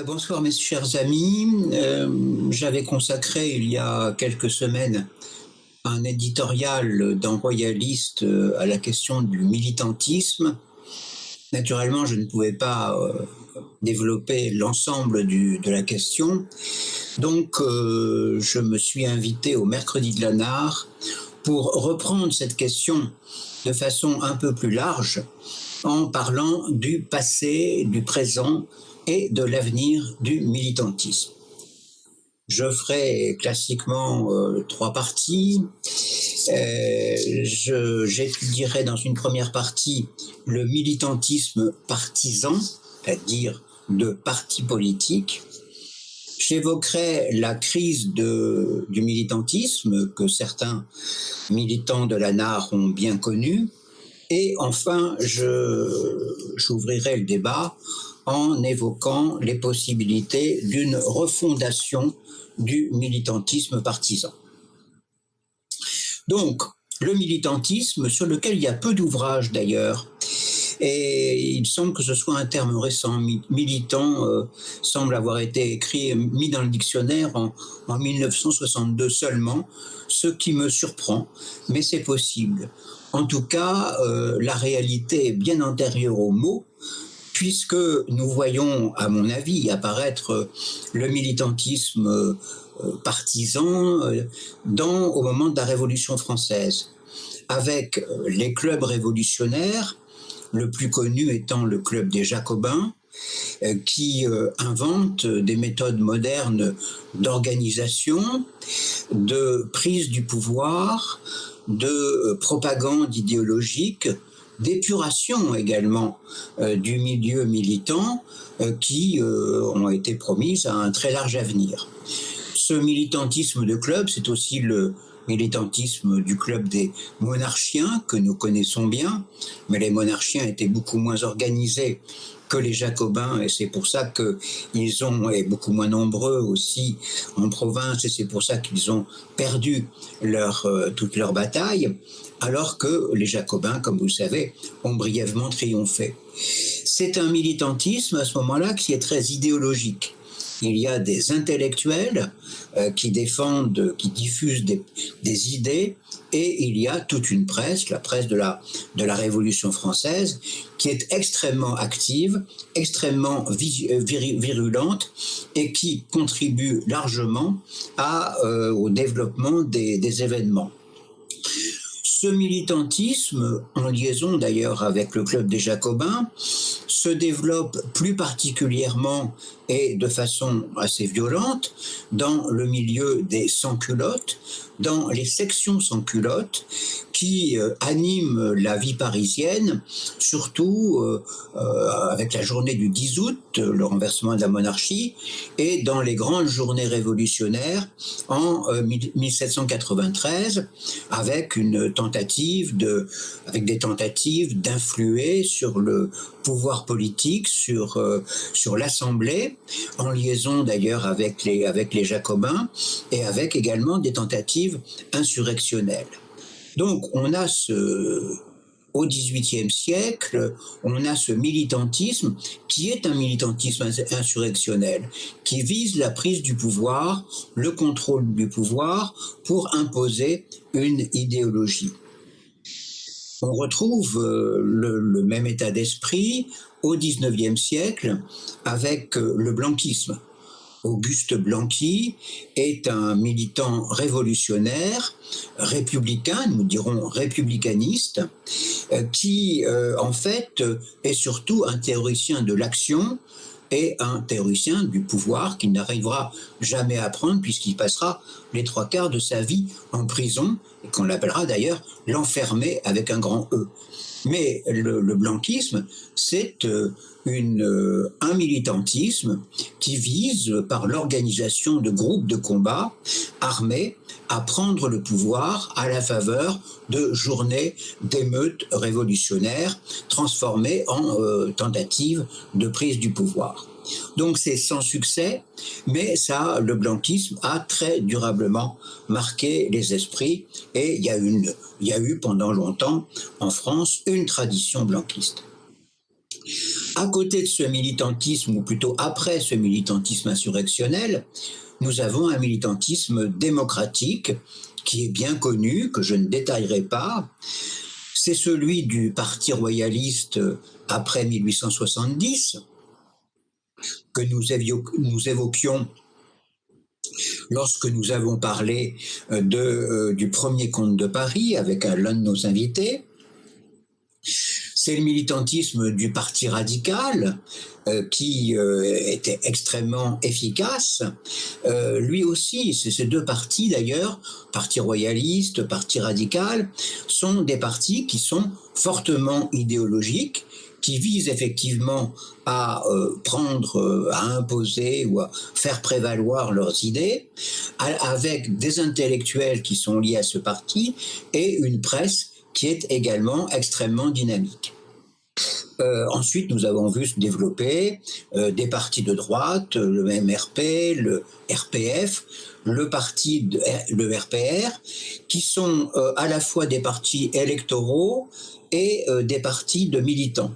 Bonsoir mes chers amis. J'avais consacré il y a quelques semaines un éditorial dans Royaliste à la question du militantisme. Naturellement, je ne pouvais pas développer l'ensemble de la question, donc je me suis invité au Mercredi de l'Anard pour reprendre cette question de façon un peu plus large en parlant du passé, du présent et de l'avenir du militantisme. Je ferai classiquement trois parties. J'étudierai dans une première partie le militantisme partisan, c'est-à-dire de partis politiques. J'évoquerai la crise du militantisme que certains militants de l'ANAR ont bien connue. Et enfin, j'ouvrirai le débat en évoquant les possibilités d'une refondation du militantisme partisan. Donc, le militantisme, sur lequel il y a peu d'ouvrages d'ailleurs, et il semble que ce soit un terme récent. Militant semble avoir été écrit, mis dans le dictionnaire en 1962 seulement, ce qui me surprend, mais c'est possible. En tout cas, la réalité est bien antérieure au mot, puisque nous voyons, à mon avis, apparaître le militantisme partisan au moment de la Révolution française, avec les clubs révolutionnaires, le plus connu étant le club des Jacobins, qui invente des méthodes modernes d'organisation, de prise du pouvoir, de propagande idéologique, d'épuration également du milieu militant qui ont été promises à un très large avenir. Ce militantisme de club, c'est aussi le militantisme du club des monarchiens que nous connaissons bien, mais les monarchiens étaient beaucoup moins organisés que les jacobins, et c'est pour ça qu'ils ont, et beaucoup moins nombreux aussi en province, et c'est pour ça qu'ils ont perdu toute leur bataille, alors que les jacobins, comme vous le savez, ont brièvement triomphé. C'est un militantisme à ce moment-là qui est très idéologique. Il y a des intellectuels qui défendent, qui diffusent des idées, et il y a toute une presse, la presse de la Révolution française, qui est extrêmement active, extrêmement virulente, et qui contribue largement au développement des événements. Ce militantisme, en liaison d'ailleurs avec le club des Jacobins, se développe plus particulièrement et de façon assez violente dans le milieu des sans-culottes, dans les sections sans-culottes qui animent la vie parisienne, surtout avec la journée du 10 août, le renversement de la monarchie, et dans les grandes journées révolutionnaires en 1793, avec des tentatives d'influer sur le pouvoir politique, sur l'Assemblée, en liaison d'ailleurs avec les Jacobins, et avec également des tentatives insurrectionnelles. Donc on a au XVIIIe siècle, on a ce militantisme qui est un militantisme insurrectionnel, qui vise la prise du pouvoir, le contrôle du pouvoir pour imposer une idéologie. On retrouve le même état d'esprit au XIXe siècle avec le blanquisme. Auguste Blanqui est un militant révolutionnaire, républicain, nous dirons républicaniste, qui en fait est surtout un théoricien de l'action et un théoricien du pouvoir qu'il n'arrivera jamais à prendre puisqu'il passera les 3/4 de sa vie en prison, et qu'on l'appellera d'ailleurs l'enfermé avec un grand E. Mais le blanquisme, c'est un militantisme qui vise, par l'organisation de groupes de combat armés, à prendre le pouvoir à la faveur de journées d'émeutes révolutionnaires transformées en tentatives de prise du pouvoir. Donc c'est sans succès, mais le blanquisme a très durablement marqué les esprits, et il y a eu pendant longtemps en France une tradition blanquiste. À côté de ce militantisme, ou plutôt après ce militantisme insurrectionnel, nous avons un militantisme démocratique qui est bien connu, que je ne détaillerai pas. C'est celui du Parti royaliste après 1870, que nous évoquions lorsque nous avons parlé du premier comte de Paris avec l'un de nos invités. C'est le militantisme du Parti radical qui était extrêmement efficace. Lui aussi, ces deux partis d'ailleurs, Parti royaliste, Parti radical, sont des partis qui sont fortement idéologiques, qui visent effectivement à à imposer ou à faire prévaloir leurs idées, avec des intellectuels qui sont liés à ce parti et une presse qui est également extrêmement dynamique. Ensuite, nous avons vu se développer des partis de droite, le MRP, le RPF, le RPR, qui sont à la fois des partis électoraux et des partis de militants.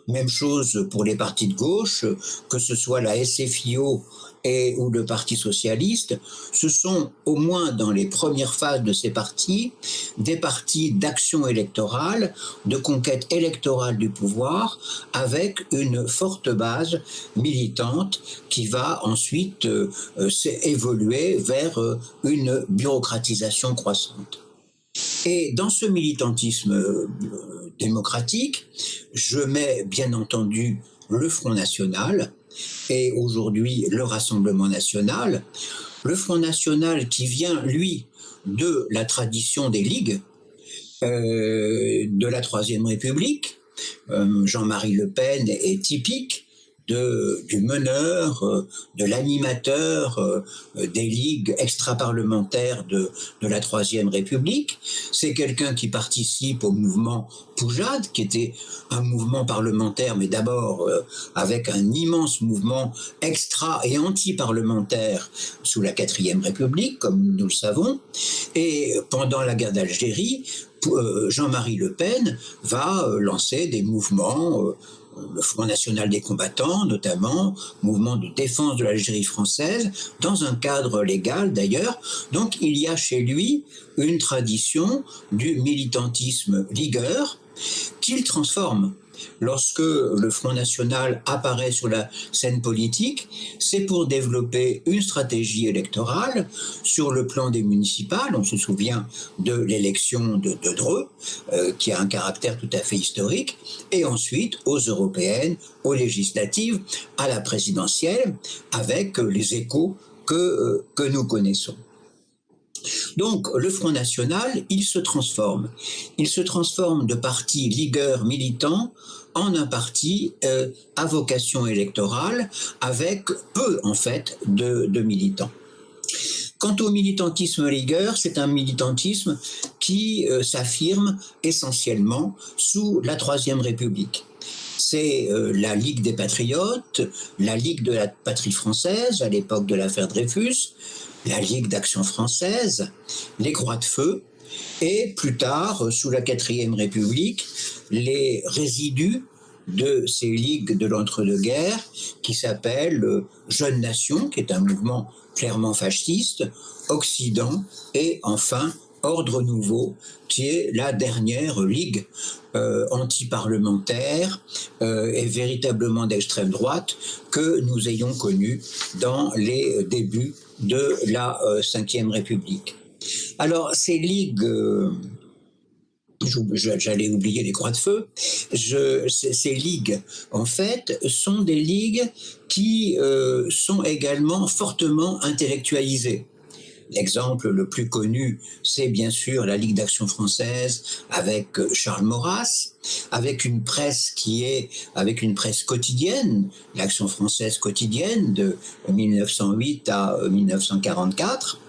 Même chose pour les partis de gauche, que ce soit la SFIO ou le Parti socialiste. Ce sont, au moins dans les premières phases de ces partis, des partis d'action électorale, de conquête électorale du pouvoir, avec une forte base militante qui va ensuite évoluer vers une bureaucratisation croissante. Et dans ce militantisme démocratique, je mets bien entendu le Front National et aujourd'hui le Rassemblement National. Le Front National qui vient, lui, de la tradition des ligues, de la Troisième République. Jean-Marie Le Pen est typique du meneur, de l'animateur des ligues extraparlementaires de la Troisième République. C'est quelqu'un qui participe au mouvement Poujade, qui était un mouvement parlementaire, mais d'abord avec un immense mouvement extra- et anti-parlementaire sous la Quatrième République, comme nous le savons. Et pendant la guerre d'Algérie, Jean-Marie Le Pen va lancer des mouvements, le Front National des combattants notamment, mouvement de défense de l'Algérie française, dans un cadre légal d'ailleurs. Donc il y a chez lui une tradition du militantisme ligueur qu'il transforme. Lorsque le Front National apparaît sur la scène politique, c'est pour développer une stratégie électorale sur le plan des municipales. On se souvient de l'élection de Dreux, qui a un caractère tout à fait historique, et ensuite aux européennes, aux législatives, à la présidentielle, avec les échos que nous connaissons. Donc le Front National, il se transforme. Il se transforme de parti ligueur militant en un parti à vocation électorale avec peu en fait de militants. Quant au militantisme ligueur, c'est un militantisme qui s'affirme essentiellement sous la Troisième République. C'est la Ligue des Patriotes, la Ligue de la Patrie française à l'époque de l'affaire Dreyfus, la Ligue d'Action française, les Croix de Feu, et plus tard, sous la Quatrième République, les résidus de ces ligues de l'entre-deux-guerres qui s'appellent Jeunes Nations, qui est un mouvement clairement fasciste, Occident, et enfin Ordre Nouveau, qui est la dernière ligue anti-parlementaire et véritablement d'extrême droite que nous ayons connue dans les débuts de la Ve République. Alors ces ligues, j'allais oublier les Croix de Feu, ces ligues en fait sont des ligues qui sont également fortement intellectualisées. L'exemple le plus connu, c'est bien sûr la Ligue d'Action française avec Charles Maurras, avec une presse avec une presse quotidienne, l'Action française quotidienne de 1908 à 1944.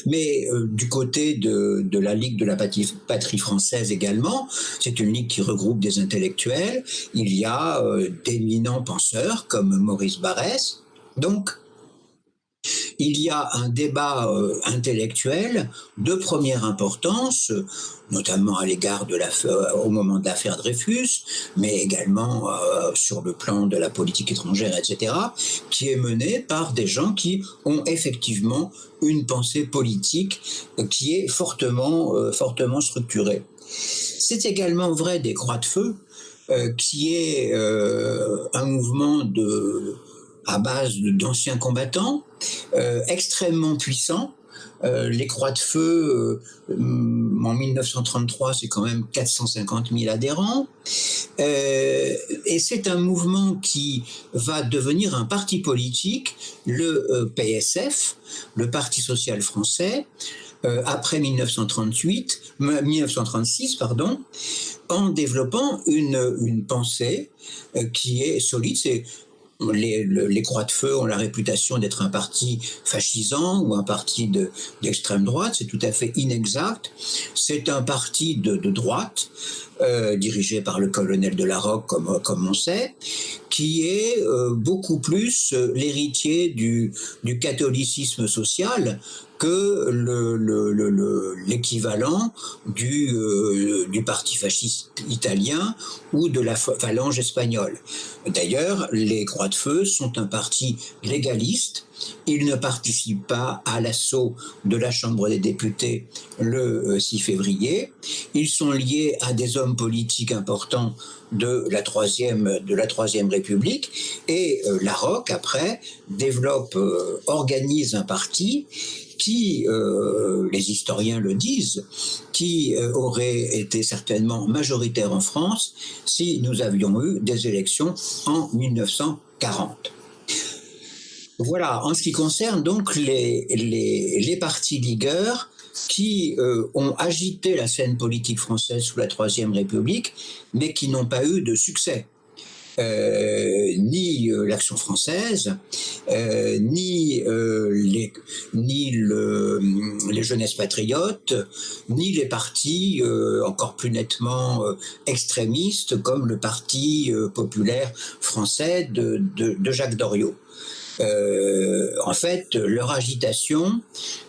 Mais du côté de la Ligue de la Patrie française également, c'est une ligue qui regroupe des intellectuels. Il y a d'éminents penseurs comme Maurice Barrès. Donc, il y a un débat intellectuel de première importance, notamment à l'égard au moment de l'affaire Dreyfus, mais également sur le plan de la politique étrangère, etc., qui est mené par des gens qui ont effectivement une pensée politique qui est fortement structurée. C'est également vrai des Croix de Feu, qui est un mouvement à base d'anciens combattants, extrêmement puissant. Les Croix de Feu, en 1933, c'est quand même 450 000 adhérents. Et c'est un mouvement qui va devenir un parti politique, le PSF, le Parti social français, après 1936, en développant une pensée qui est solide. Les Croix de Feu ont la réputation d'être un parti fascisant ou un parti d'extrême droite. C'est tout à fait inexact. C'est un parti de droite, dirigé par le colonel de Larocque, comme on sait, qui est beaucoup plus l'héritier du catholicisme social que l'équivalent du parti fasciste italien ou de la phalange espagnole. D'ailleurs, les Croix de Feu sont un parti légaliste. Ils ne participent pas à l'assaut de la Chambre des députés le 6 février. Ils sont liés à des hommes politiques importants de la Troisième République, et Larocque, après, organise un parti qui, les historiens le disent, qui aurait été certainement majoritaire en France si nous avions eu des élections en 1940. Voilà, en ce qui concerne donc les partis ligueurs qui ont agité la scène politique française sous la Troisième République, mais qui n'ont pas eu de succès. Ni l'Action française, ni les Jeunesses patriotes, ni les partis encore plus nettement extrémistes comme le Parti populaire français de Jacques Doriot. En fait, leur agitation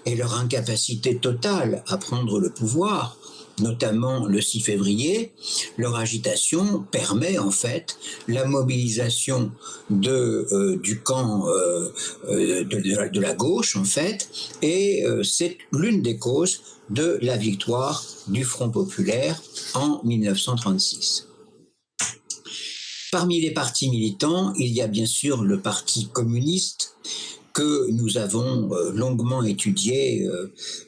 et leur incapacité totale à prendre le pouvoir, notamment le 6 février, leur agitation permet en fait la mobilisation du camp de la gauche en fait, et c'est l'une des causes de la victoire du Front populaire en 1936. Parmi les partis militants, il y a bien sûr le Parti communiste que nous avons longuement étudié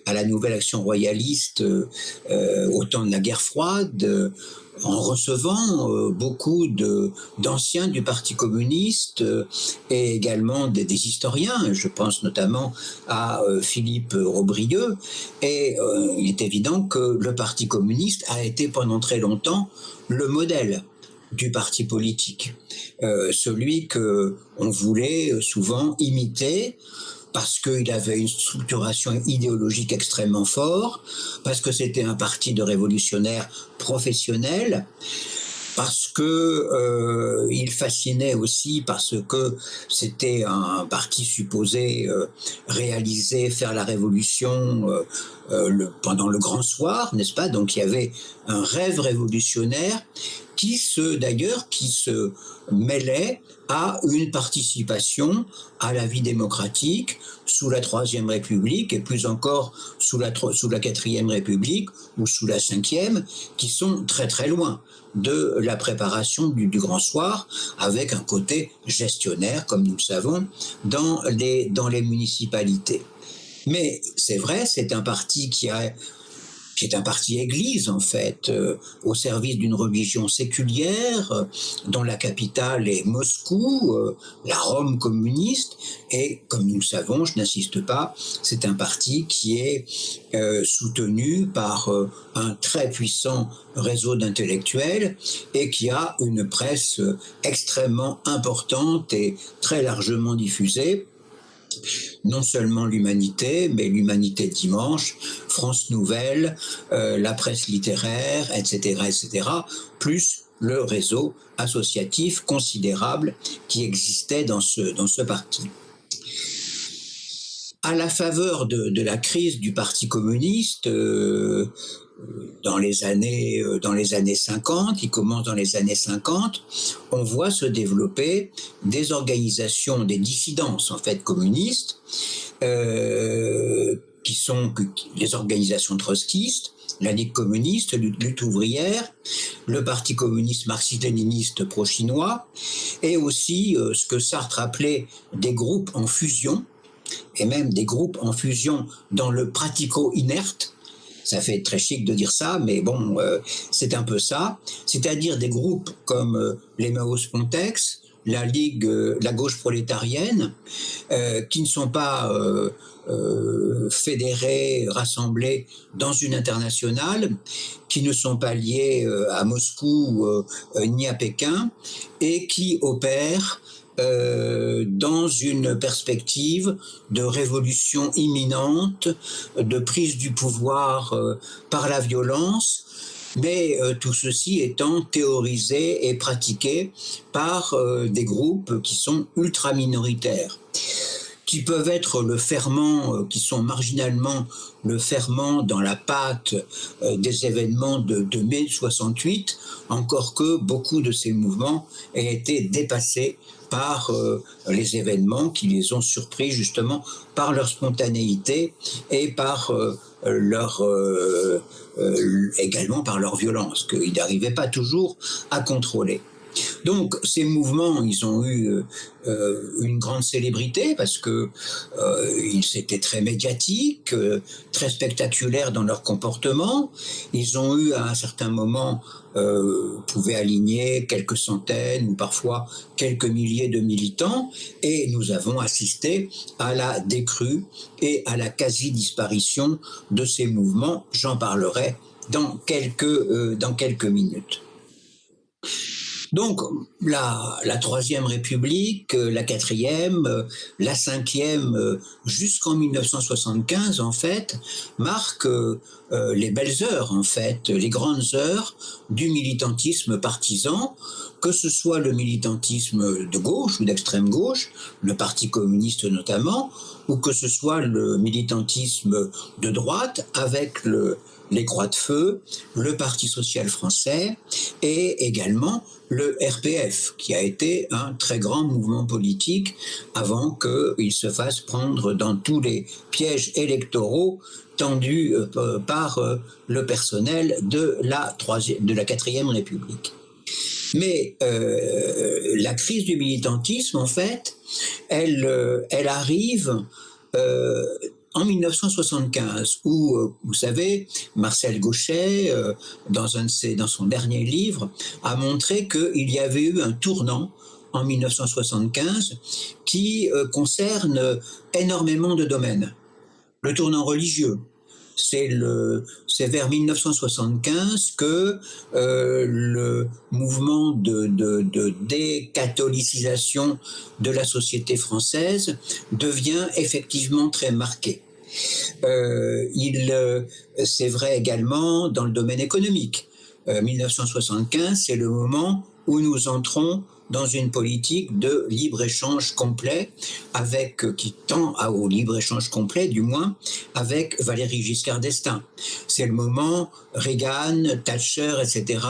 à la Nouvelle Action royaliste au temps de la guerre froide, en recevant beaucoup d'anciens du Parti communiste et également des historiens. Je pense notamment à Philippe Robrieux. Et il est évident que le Parti communiste a été pendant très longtemps le modèle du parti politique, celui que on voulait souvent imiter parce qu'il avait une structuration idéologique extrêmement forte, parce que c'était un parti de révolutionnaires professionnels, parce que il fascinait aussi parce que c'était un parti supposé faire la révolution pendant le Grand Soir, n'est-ce pas? Donc il y avait un rêve révolutionnaire qui se mêlait à une participation à la vie démocratique sous la Troisième République et plus encore sous la Quatrième République ou sous la Cinquième, qui sont très très loin de la préparation du Grand Soir, avec un côté gestionnaire, comme nous le savons, dans les municipalités. Mais c'est vrai, c'est un parti qui est un parti église, en fait, au service d'une religion séculière, dont la capitale est Moscou, la Rome communiste, et comme nous le savons, je n'insiste pas, c'est un parti qui est soutenu par un très puissant réseau d'intellectuels et qui a une presse extrêmement importante et très largement diffusée. Non seulement l'Humanité, mais l'Humanité Dimanche, France Nouvelle, la presse littéraire, etc., plus le réseau associatif considérable qui existait dans ce parti. à la faveur de la crise du Parti communiste, dans les années 50, qui commence dans les années 50, on voit se développer des organisations, des dissidences en fait communistes, qui sont les organisations trotskistes, la Ligue communiste, Lutte ouvrière, le Parti communiste marxiste-léniniste pro-chinois, et aussi ce que Sartre appelait des groupes en fusion, et même des groupes en fusion dans le pratico-inerte. Ça fait très chic de dire ça, mais bon, c'est un peu ça. C'est-à-dire des groupes comme l'Emmaüs Pontex, la Ligue, la gauche prolétarienne, qui ne sont pas fédérés, rassemblés dans une internationale, qui ne sont pas liés à Moscou ni à Pékin, et qui opèrent dans une perspective de révolution imminente, de prise du pouvoir par la violence, mais tout ceci étant théorisé et pratiqué par des groupes qui sont ultra minoritaires, qui peuvent être le ferment, qui sont marginalement le ferment dans la pâte des événements de mai 68, encore que beaucoup de ces mouvements aient été dépassés par les événements qui les ont surpris justement par leur spontanéité et par également par leur violence, qu'ils n'arrivaient pas toujours à contrôler. Donc ces mouvements, ils ont eu une grande célébrité parce que ils étaient très médiatiques, très spectaculaires dans leur comportement. Ils ont eu à un certain moment pouvaient aligner quelques centaines ou parfois quelques milliers de militants, et nous avons assisté à la décrue et à la quasi-disparition de ces mouvements. J'en parlerai dans quelques minutes. Donc la Troisième République, la Quatrième, la Cinquième, jusqu'en 1975 en fait, marquent les belles heures en fait, les grandes heures du militantisme partisan, que ce soit le militantisme de gauche ou d'extrême gauche, le Parti communiste notamment, ou que ce soit le militantisme de droite avec les Croix de Feu, le Parti social français et également le RPF, qui a été un très grand mouvement politique avant qu'il se fasse prendre dans tous les pièges électoraux tendus par le personnel de la Quatrième République. Mais la crise du militantisme, en fait, elle arrive en 1975, où, vous savez, Marcel Gauchet, dans son dernier livre, a montré qu'il y avait eu un tournant en 1975 qui concerne énormément de domaines. Le tournant religieux, c'est vers 1975 que le mouvement de décatholicisation de la société française devient effectivement très marqué. C'est vrai également dans le domaine économique. 1975, c'est le moment où nous entrons dans une politique de libre-échange complet, qui tend au libre-échange complet, du moins, avec Valéry Giscard d'Estaing. C'est le moment Reagan, Thatcher, etc.,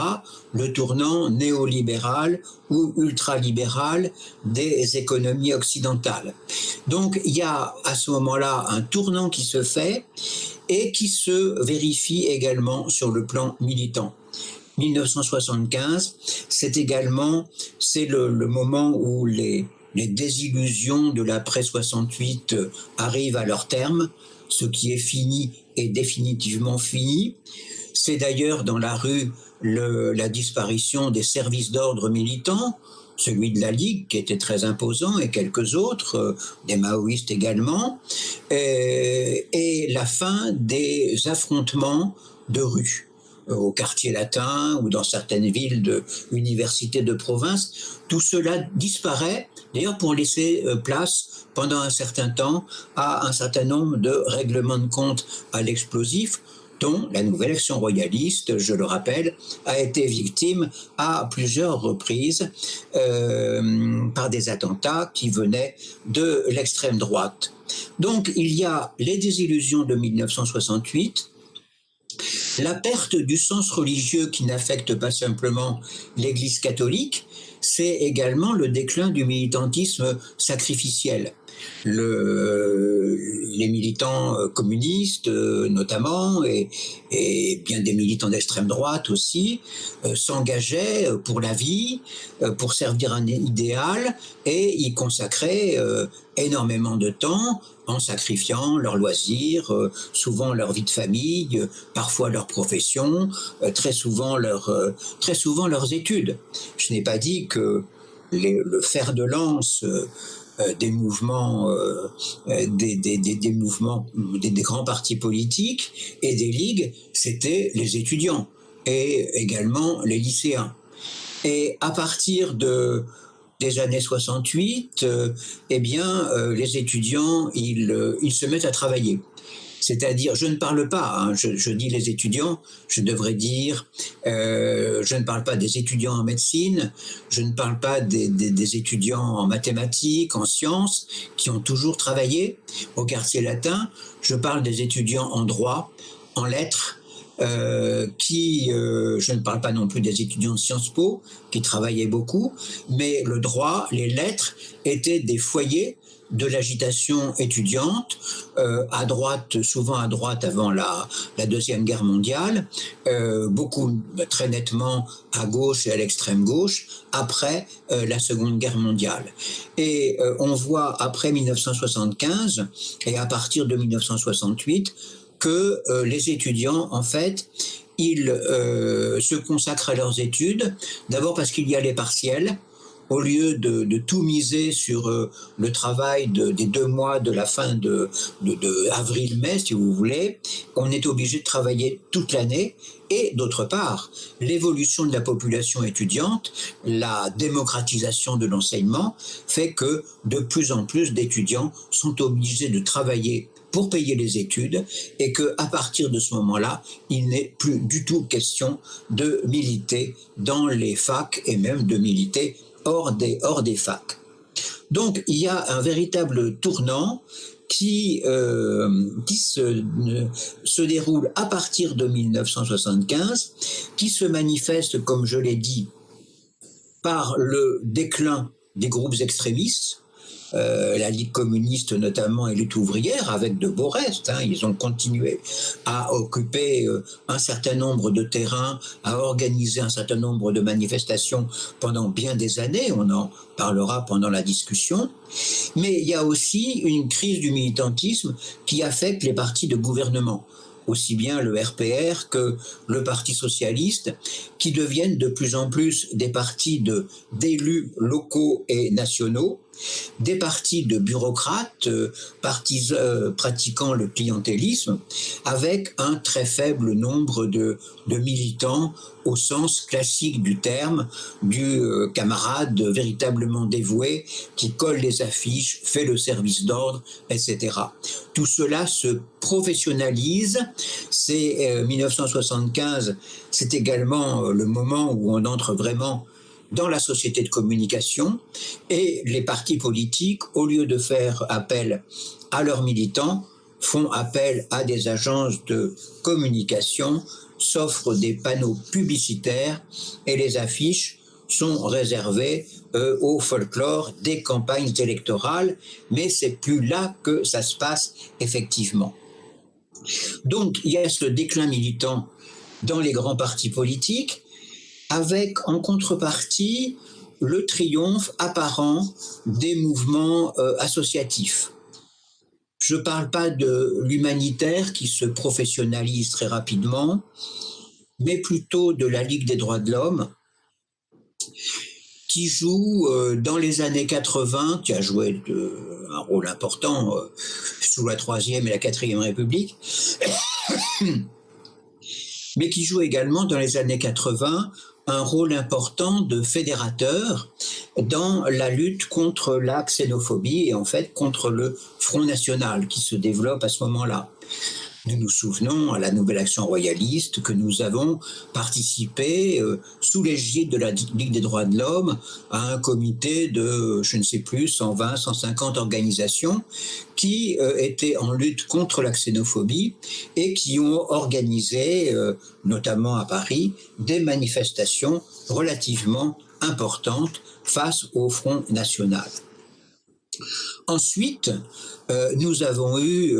le tournant néolibéral ou ultralibéral des économies occidentales. Donc il y a à ce moment-là un tournant qui se fait et qui se vérifie également sur le plan militant. 1975, c'est le moment où les désillusions de l'après 68 arrivent à leur terme. Ce qui est fini est définitivement fini. C'est d'ailleurs dans la rue la disparition des services d'ordre militants, celui de la Ligue qui était très imposant et quelques autres, des maoïstes également, et la fin des affrontements de rue au quartier latin ou dans certaines villes universités de province. Tout cela disparaît, d'ailleurs pour laisser place pendant un certain temps à un certain nombre de règlements de compte à l'explosif, dont la nouvelle action royaliste, je le rappelle, a été victime à plusieurs reprises par des attentats qui venaient de l'extrême droite. Donc il y a les désillusions de 1968, la perte du sens religieux qui n'affecte pas simplement l'Église catholique, c'est également le déclin du militantisme sacrificiel. Les militants communistes notamment et bien des militants d'extrême droite aussi s'engageaient pour la vie, pour servir un idéal et y consacraient énormément de temps en sacrifiant leurs loisirs, souvent leur vie de famille, parfois leur profession, très souvent leurs études. Je n'ai pas dit que le fer de lance des mouvements, des mouvements, des grands partis politiques et des ligues, c'était les étudiants et également les lycéens. Et à partir des années 68, les étudiants, ils se mettent à travailler. C'est-à-dire, je ne parle pas, je dis les étudiants, je devrais dire, je ne parle pas des étudiants en médecine, je ne parle pas des étudiants en mathématiques, en sciences, qui ont toujours travaillé au quartier latin, je parle des étudiants en droit, en lettres, je ne parle pas non plus des étudiants de Sciences Po, qui travaillaient beaucoup, mais le droit, les lettres étaient des foyers de l'agitation étudiante, à droite, souvent à droite avant la Deuxième Guerre mondiale, beaucoup très nettement à gauche et à l'extrême gauche, après la Seconde Guerre mondiale. Et on voit après 1975 et à partir de 1968 que les étudiants, en fait, ils se consacrent à leurs études, d'abord parce qu'il y a les partiels. Au lieu de tout miser sur le travail des 2 mois de la fin de avril-mai, si vous voulez, on est obligé de travailler toute l'année. Et d'autre part, l'évolution de la population étudiante, la démocratisation de l'enseignement, fait que de plus en plus d'étudiants sont obligés de travailler pour payer les études et qu'à partir de ce moment-là, il n'est plus du tout question de militer dans les facs et même de militer hors des facs. Donc il y a un véritable tournant qui se déroule à partir de 1975, qui se manifeste, comme je l'ai dit, par le déclin des groupes extrémistes, la Ligue communiste notamment et Lutte ouvrière, avec de beaux restes. Ils ont continué à occuper un certain nombre de terrains, à organiser un certain nombre de manifestations pendant bien des années. On en parlera pendant la discussion. Mais il y a aussi une crise du militantisme qui affecte les partis de gouvernement, aussi bien le RPR que le Parti socialiste, qui deviennent de plus en plus des partis d'élus locaux et nationaux, des partis de bureaucrates, pratiquant le clientélisme, avec un très faible nombre de militants au sens classique du terme, du camarade véritablement dévoué qui colle les affiches, fait le service d'ordre, etc. Tout cela se professionnalise. C'est 1975, c'est également le moment où on entre vraiment dans la société de communication, et les partis politiques, au lieu de faire appel à leurs militants, font appel à des agences de communication, s'offrent des panneaux publicitaires et les affiches sont réservées au folklore des campagnes électorales, mais c'est plus là que ça se passe effectivement. Donc il y a ce déclin militant dans les grands partis politiques, avec en contrepartie le triomphe apparent des mouvements associatifs. Je ne parle pas de l'humanitaire qui se professionnalise très rapidement, mais plutôt de la Ligue des droits de l'homme, qui joue dans les années 80, qui a joué un rôle important sous la Troisième et la Quatrième République, mais qui joue également dans les années 80 un rôle important de fédérateur dans la lutte contre la xénophobie et en fait contre le Front National qui se développe à ce moment-là. Nous nous souvenons à la Nouvelle Action Royaliste que nous avons participé, sous l'égide de la Ligue des droits de l'homme, à un comité de, je ne sais plus, 120, 150 organisations qui étaient en lutte contre la xénophobie et qui ont organisé, notamment à Paris, des manifestations relativement importantes face au Front national. Ensuite, nous avons eu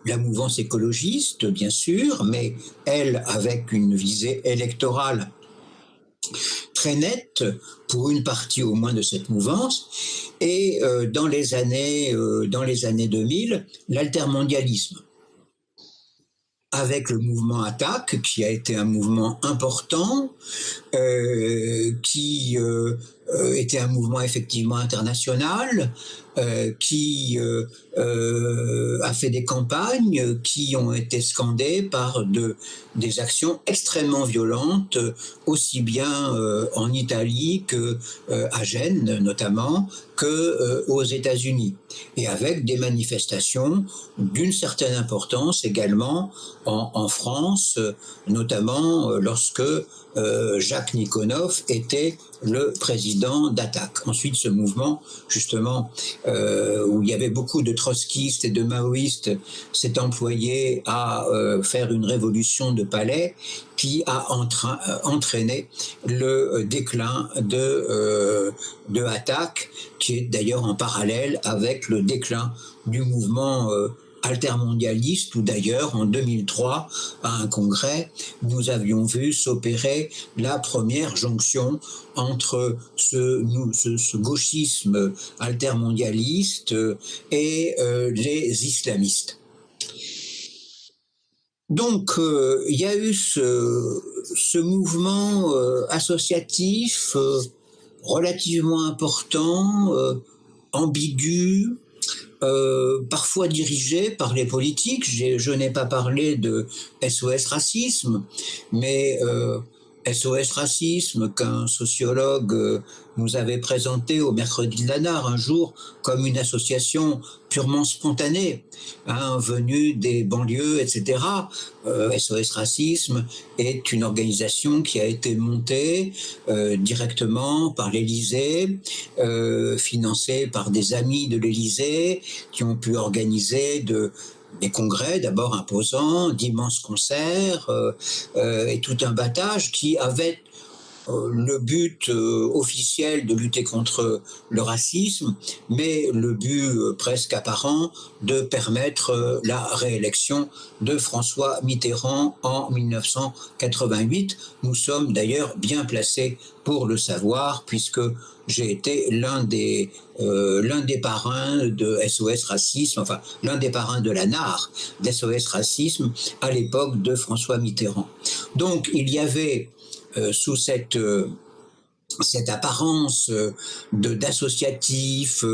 la mouvance écologiste, bien sûr, mais elle avec une visée électorale très nette pour une partie au moins de cette mouvance. Et dans les années 2000, l'altermondialisme, avec le mouvement Attaque, qui a été un mouvement important, qui était un mouvement effectivement international, qui a fait des campagnes qui ont été scandées par des actions extrêmement violentes, aussi bien en Italie qu'à Gênes notamment, qu'aux États-Unis, et avec des manifestations d'une certaine importance également en France, notamment lorsque Jacques Nikonov était le président d'Attaque. Ensuite, ce mouvement, justement, où il y avait beaucoup de trotskistes et de maoïstes, s'est employé à faire une révolution de palais qui a entraîné le déclin de Attaque, qui est d'ailleurs en parallèle avec le déclin du mouvement altermondialiste, où d'ailleurs en 2003, à un congrès, nous avions vu s'opérer la première jonction entre ce gauchisme altermondialiste et les islamistes. Donc, il y a eu ce mouvement associatif relativement important, ambigu, parfois dirigé par les politiques. Je n'ai pas parlé de SOS Racisme, mais SOS Racisme, qu'un sociologue nous avait présenté au Mercredi de la Nare un jour comme une association purement spontanée, venue des banlieues, etc. SOS Racisme est une organisation qui a été montée directement par l'Élysée, financée par des amis de l'Élysée qui ont pu organiser des congrès d'abord imposants, d'immenses concerts et tout un battage qui avait le but officiel de lutter contre le racisme, mais le but presque apparent de permettre la réélection de François Mitterrand en 1988. Nous sommes d'ailleurs bien placés pour le savoir, puisque j'ai été l'un des parrains de SOS Racisme, enfin l'un des parrains de la NAR d'SOS Racisme à l'époque de François Mitterrand. Donc il y avait sous cette apparence d'associatif,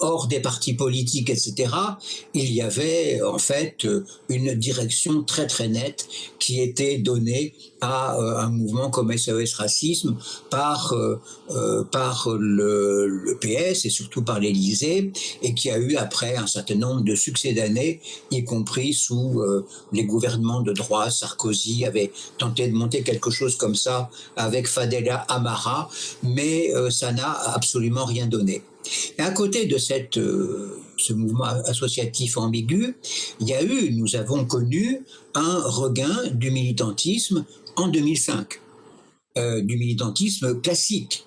hors des partis politiques, etc., il y avait en fait une direction très très nette qui était donnée à un mouvement comme SOS Racisme par le PS et surtout par l'Élysée, et qui a eu après un certain nombre de succès d'années, y compris sous les gouvernements de droite. Sarkozy avait tenté de monter quelque chose comme ça avec Fadela Amara, mais ça n'a absolument rien donné. Et à côté de ce mouvement associatif ambigu, nous avons connu un regain du militantisme en 2005, du militantisme classique.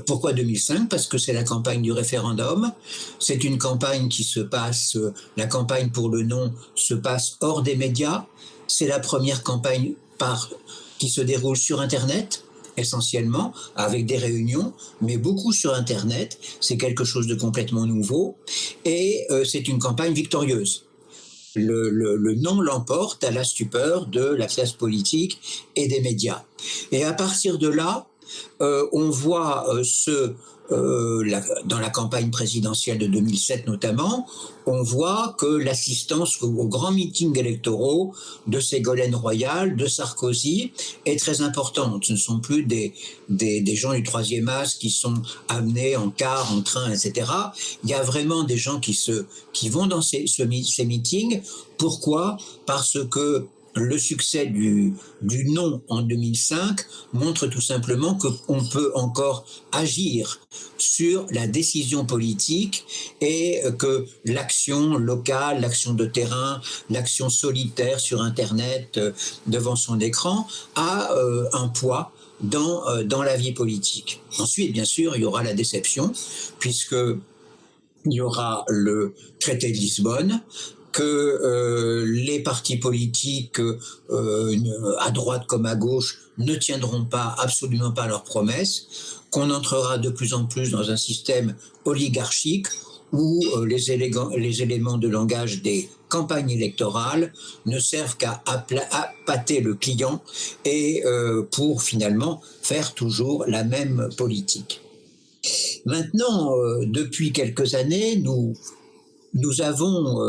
Pourquoi 2005 ? Parce que c'est la campagne du référendum. C'est une campagne qui se passe, la campagne pour le non se passe hors des médias. C'est la première campagne qui se déroule sur Internet, essentiellement, avec des réunions, mais beaucoup sur Internet. C'est quelque chose de complètement nouveau. Et c'est une campagne victorieuse. Le non l'emporte à la stupeur de la classe politique et des médias. Et à partir de là, On voit dans la campagne présidentielle de 2007 notamment, on voit que l'assistance aux grands meetings électoraux de Ségolène Royal, de Sarkozy, est très importante. Ce ne sont plus des gens du troisième âge qui sont amenés en car, en train, etc. Il y a vraiment des gens qui vont dans ces meetings. Pourquoi ? Parce que le succès du non en 2005 montre tout simplement qu'on peut encore agir sur la décision politique et que l'action locale, l'action de terrain, l'action solitaire sur Internet devant son écran a un poids dans la vie politique. Ensuite, bien sûr, il y aura la déception, puisque il y aura le traité de Lisbonne, que les partis politiques à droite comme à gauche ne tiendront absolument pas leurs promesses, qu'on entrera de plus en plus dans un système oligarchique où les éléments de langage des campagnes électorales ne servent qu'à appâter le client et pour finalement faire toujours la même politique. Maintenant, depuis quelques années, nous avons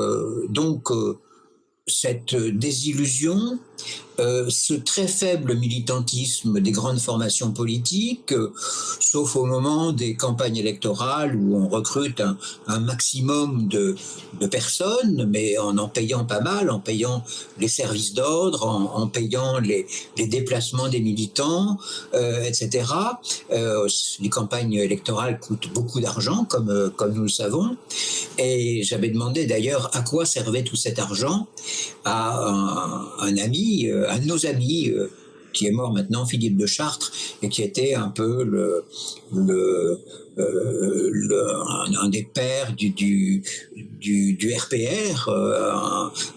donc cette désillusion, ce très faible militantisme des grandes formations politiques, sauf au moment des campagnes électorales où on recrute un maximum de personnes, mais en payant pas mal, en payant les services d'ordre, en payant les déplacements des militants, etc. Les campagnes électorales coûtent beaucoup d'argent, comme nous le savons. Et j'avais demandé d'ailleurs à quoi servait tout cet argent à un ami, un de nos amis, qui est mort maintenant, Philippe de Chartres, et qui était un peu un des pères du RPR,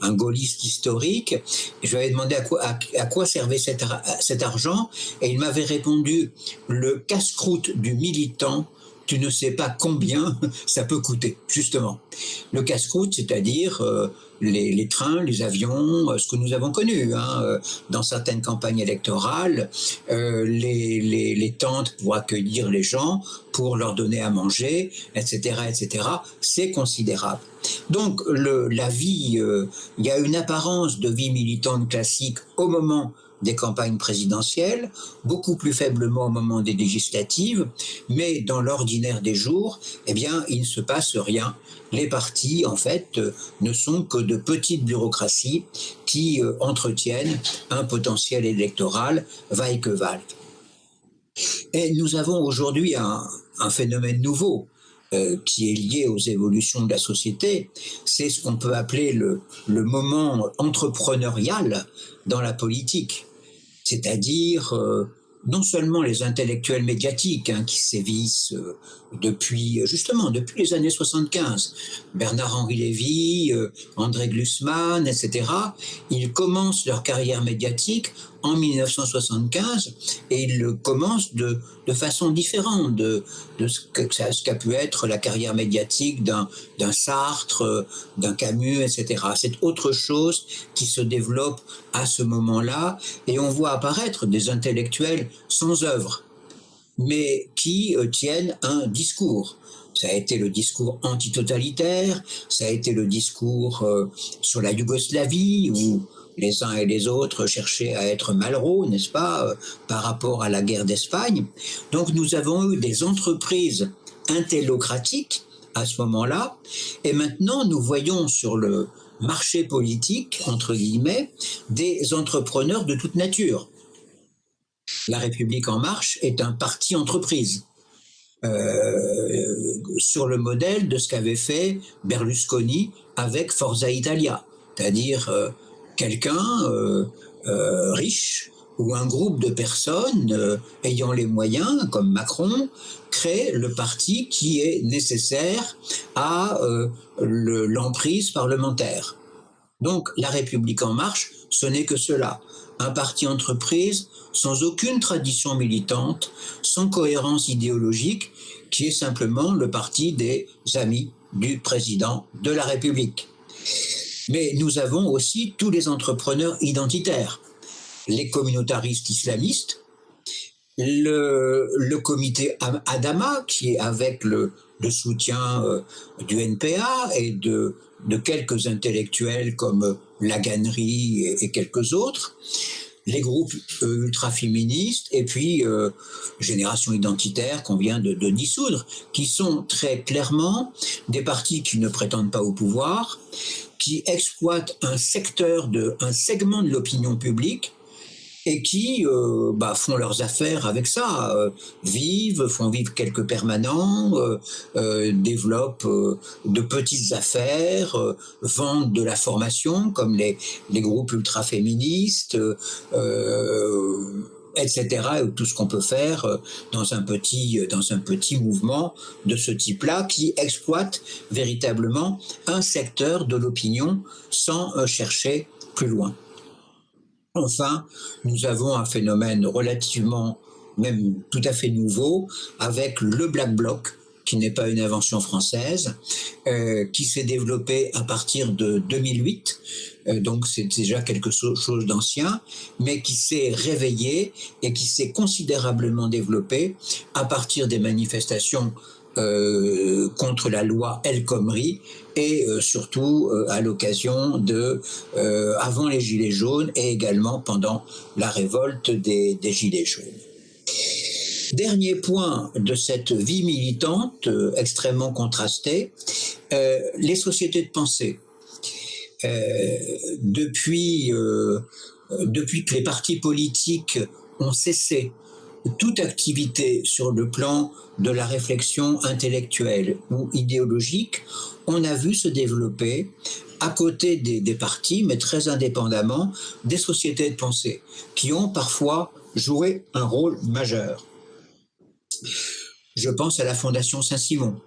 un gaulliste historique. Et je lui avais demandé à quoi servait cet argent, et il m'avait répondu: le casse-croûte du militant, tu ne sais pas combien ça peut coûter, justement. Le casse-croûte, c'est-à-dire les trains, les avions, ce que nous avons connu dans certaines campagnes électorales, les tentes pour accueillir les gens, pour leur donner à manger, etc., etc. C'est considérable. Donc la vie, il y a une apparence de vie militante classique au moment des campagnes présidentielles, beaucoup plus faiblement au moment des législatives, mais dans l'ordinaire des jours, eh bien, il ne se passe rien. Les partis, en fait, ne sont que de petites bureaucraties qui entretiennent un potentiel électoral vaille que vaille. Et nous avons aujourd'hui un phénomène nouveau qui est lié aux évolutions de la société. C'est ce qu'on peut appeler le moment entrepreneurial dans la politique. C'est-à-dire non seulement les intellectuels médiatiques qui sévissent depuis les années 75, Bernard-Henri Lévy, André Glusman, etc., ils commencent leur carrière médiatique en 1975 et ils le commencent de façon différente de ce qu'a pu être la carrière médiatique d'un Sartre, d'un Camus, etc. C'est autre chose qui se développe à ce moment-là et on voit apparaître des intellectuels sans œuvre, mais qui tiennent un discours. Ça a été le discours antitotalitaire, ça a été le discours sur la Yougoslavie, où les uns et les autres cherchaient à être Malraux, n'est-ce pas, par rapport à la guerre d'Espagne. Donc nous avons eu des entreprises intellocratiques à ce moment-là, et maintenant nous voyons sur le marché politique, entre guillemets, des entrepreneurs de toute nature. La République en marche est un parti entreprise, sur le modèle de ce qu'avait fait Berlusconi avec Forza Italia, c'est-à-dire quelqu'un riche ou un groupe de personnes ayant les moyens, comme Macron, crée le parti qui est nécessaire à l'emprise parlementaire. Donc la République en marche, ce n'est que cela, un parti entreprise sans aucune tradition militante, sans cohérence idéologique, qui est simplement le parti des amis du président de la République. Mais nous avons aussi tous les entrepreneurs identitaires, les communautaristes islamistes, Le comité Adama, qui est avec le soutien du NPA et de quelques intellectuels comme Laganerie et quelques autres, les groupes ultra-féministes et puis Génération Identitaire qu'on vient de dissoudre, qui sont très clairement des partis qui ne prétendent pas au pouvoir, qui exploitent un segment de l'opinion publique et qui font leurs affaires avec ça, font vivre quelques permanents, développent de petites affaires, vendent de la formation comme les groupes ultra-féministes, etc. Tout ce qu'on peut faire dans un petit mouvement de ce type-là qui exploite véritablement un secteur de l'opinion sans chercher plus loin. Enfin, nous avons un phénomène relativement, même tout à fait nouveau, avec le Black Bloc, qui n'est pas une invention française, qui s'est développé à partir de 2008, donc c'est déjà quelque chose d'ancien, mais qui s'est réveillé et qui s'est considérablement développé à partir des manifestations contre la loi El Khomri et surtout à l'occasion avant les Gilets jaunes et également pendant la révolte des Gilets jaunes. Dernier point de cette vie militante extrêmement contrastée, les sociétés de pensée. Depuis que les partis politiques ont cessé toute activité sur le plan de la réflexion intellectuelle ou idéologique, on a vu se développer, à côté des partis, mais très indépendamment, des sociétés de pensée, qui ont parfois joué un rôle majeur. Je pense à la Fondation Saint-Simon,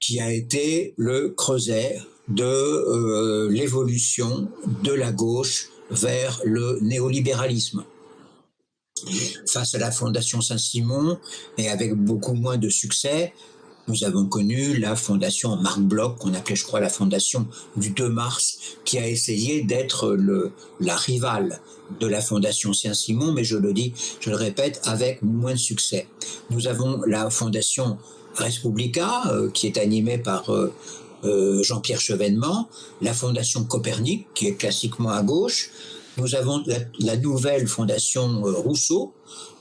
qui a été le creuset de l'évolution de la gauche vers le néolibéralisme. Face à la Fondation Saint-Simon, et avec beaucoup moins de succès, nous avons connu la Fondation Marc Bloch, qu'on appelait, je crois, la Fondation du 2 mars, qui a essayé d'être la rivale de la Fondation Saint-Simon, mais je le répète, avec moins de succès. Nous avons la Fondation Respublica, qui est animée par Jean-Pierre Chevènement, la Fondation Copernic, qui est classiquement à gauche. Nous avons la nouvelle Fondation Rousseau,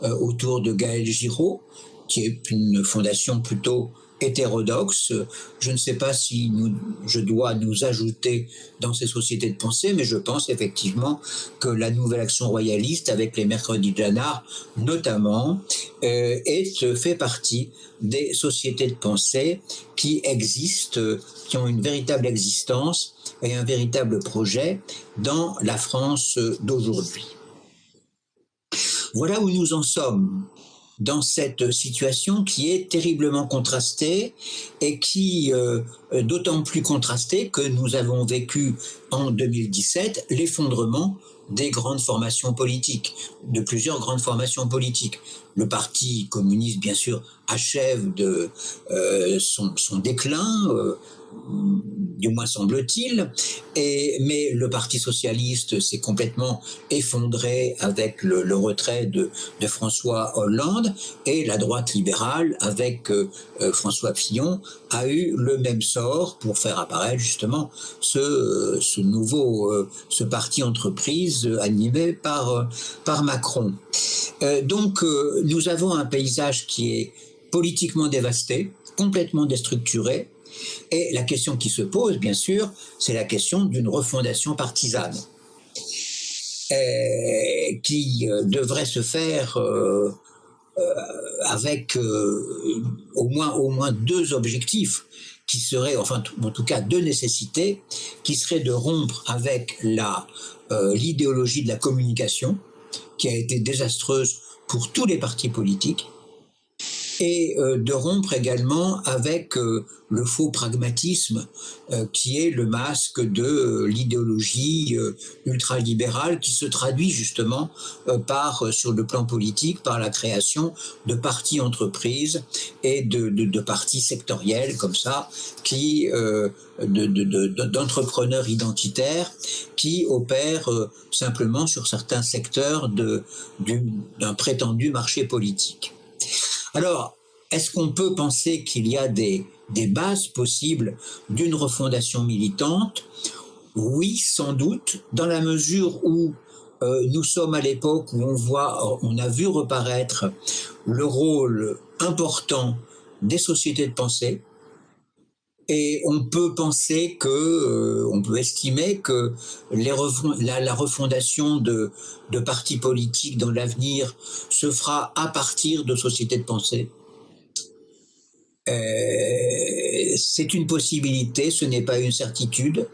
autour de Gaël Giraud, qui est une fondation plutôt hétérodoxe. Je ne sais pas si je dois nous ajouter dans ces sociétés de pensée, mais je pense effectivement que la Nouvelle Action Royaliste, avec les Mercredis de Janard notamment, fait partie des sociétés de pensée qui existent, qui ont une véritable existence et un véritable projet dans la France d'aujourd'hui. Voilà où nous en sommes dans cette situation qui est terriblement contrastée et qui, d'autant plus contrastée que nous avons vécu en 2017 l'effondrement des grandes formations politiques, de plusieurs grandes formations politiques. Le Parti communiste, bien sûr, achève son déclin, du moins semble-t-il, mais le Parti socialiste s'est complètement effondré avec le retrait de François Hollande, et la droite libérale, avec François Fillon, a eu le même sort pour faire apparaître justement ce parti entreprise animé par Macron. Donc nous avons un paysage qui est politiquement dévasté, complètement déstructuré, et la question qui se pose, bien sûr, c'est la question d'une refondation partisane qui devrait se faire avec au moins deux objectifs qui seraient, enfin en tout cas deux nécessités, qui seraient de rompre avec l'idéologie de la communication qui a été désastreuse pour tous les partis politiques, et de rompre également avec le faux pragmatisme qui est le masque de l'idéologie ultralibérale qui se traduit justement sur le plan politique par la création de partis entreprises et de partis sectoriels comme ça d'entrepreneurs identitaires qui opèrent simplement sur certains secteurs d'un prétendu marché politique. Alors, est-ce qu'on peut penser qu'il y a des bases possibles d'une refondation militante? Oui, sans doute, dans la mesure où nous sommes à l'époque où on a vu reparaître le rôle important des sociétés de pensée, et on peut on peut estimer que la refondation de partis politiques dans l'avenir se fera à partir de sociétés de pensée. C'est une possibilité, ce n'est pas une certitude.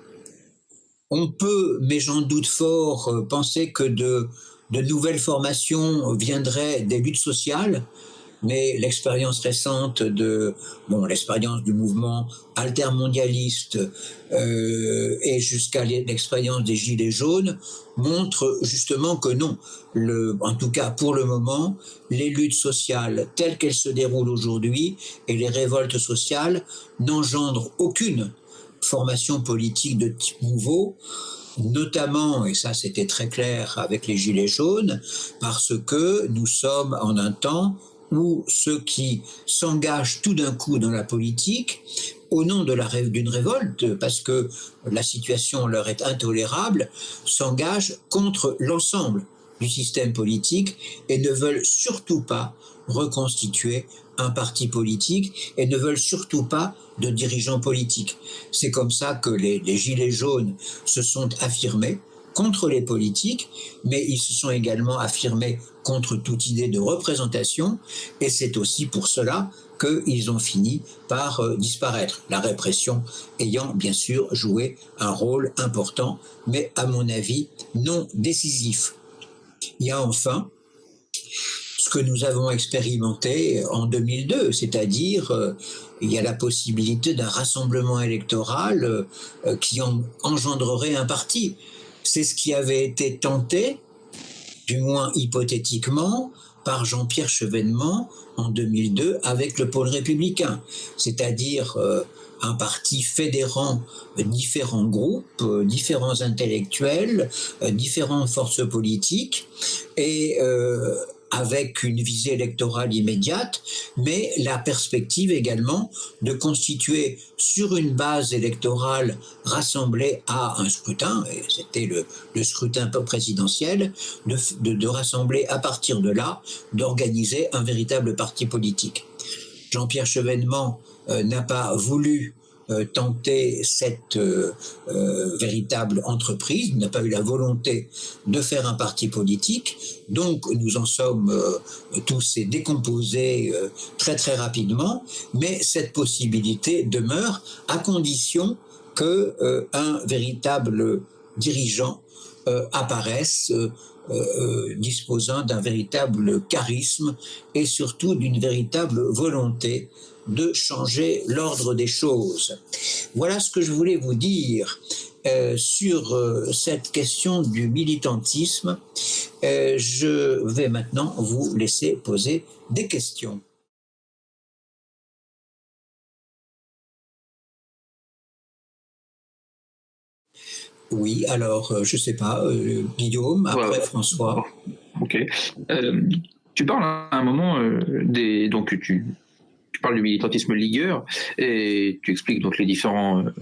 On peut, mais j'en doute fort, penser que de nouvelles formations viendraient des luttes sociales. Mais l'expérience récente l'expérience du mouvement altermondialiste et jusqu'à l'expérience des Gilets jaunes montre justement que non. En tout cas, pour le moment, les luttes sociales telles qu'elles se déroulent aujourd'hui et les révoltes sociales n'engendrent aucune formation politique de type nouveau, notamment, et ça c'était très clair avec les Gilets jaunes, parce que nous sommes en un temps où ceux qui s'engagent tout d'un coup dans la politique, au nom d'une révolte, parce que la situation leur est intolérable, s'engagent contre l'ensemble du système politique et ne veulent surtout pas reconstituer un parti politique et ne veulent surtout pas de dirigeants politiques. C'est comme ça que les Gilets jaunes se sont affirmés contre les politiques, mais ils se sont également affirmés contre toute idée de représentation, et c'est aussi pour cela qu'ils ont fini par disparaître, la répression ayant bien sûr joué un rôle important, mais à mon avis non décisif. Il y a enfin ce que nous avons expérimenté en 2002, c'est-à-dire il y a la possibilité d'un rassemblement électoral qui engendrerait un parti. C'est ce qui avait été tenté, du moins hypothétiquement, par Jean-Pierre Chevènement en 2002 avec le Pôle républicain, c'est-à-dire un parti fédérant différents groupes, différents intellectuels, différentes forces politiques, et avec une visée électorale immédiate, mais la perspective également de constituer sur une base électorale rassemblée à un scrutin, et c'était le scrutin présidentiel, de rassembler à partir de là, d'organiser un véritable parti politique. Jean-Pierre Chevènement n'a pas voulu tenter cette véritable entreprise, n'a pas eu la volonté de faire un parti politique, donc nous en sommes tous décomposés très très rapidement, mais cette possibilité demeure à condition qu'un véritable dirigeant apparaisse disposant d'un véritable charisme et surtout d'une véritable volonté de changer l'ordre des choses. Voilà ce que je voulais vous dire sur cette question du militantisme. Je vais maintenant vous laisser poser des questions. Oui, alors, je ne sais pas, Guillaume, après François. Ok. Tu parles à un moment donc tu parles du militantisme ligueur et tu expliques donc les différentes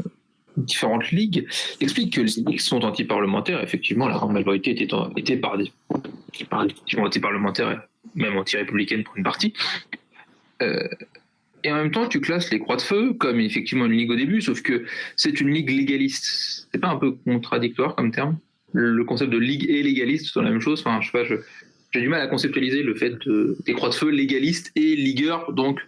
ligues. Tu expliques que les ligues sont anti-parlementaires. Effectivement, la grande majorité était par anti-parlementaires, même anti-républicaines pour une partie. Et en même temps, tu classes les Croix de Feu comme effectivement une ligue au début, sauf que c'est une ligue légaliste. C'est pas un peu contradictoire comme terme? Le concept de ligue et légaliste sont la même chose. Enfin, je sais pas, j'ai du mal à conceptualiser le fait des Croix de Feu légalistes et ligueurs, donc.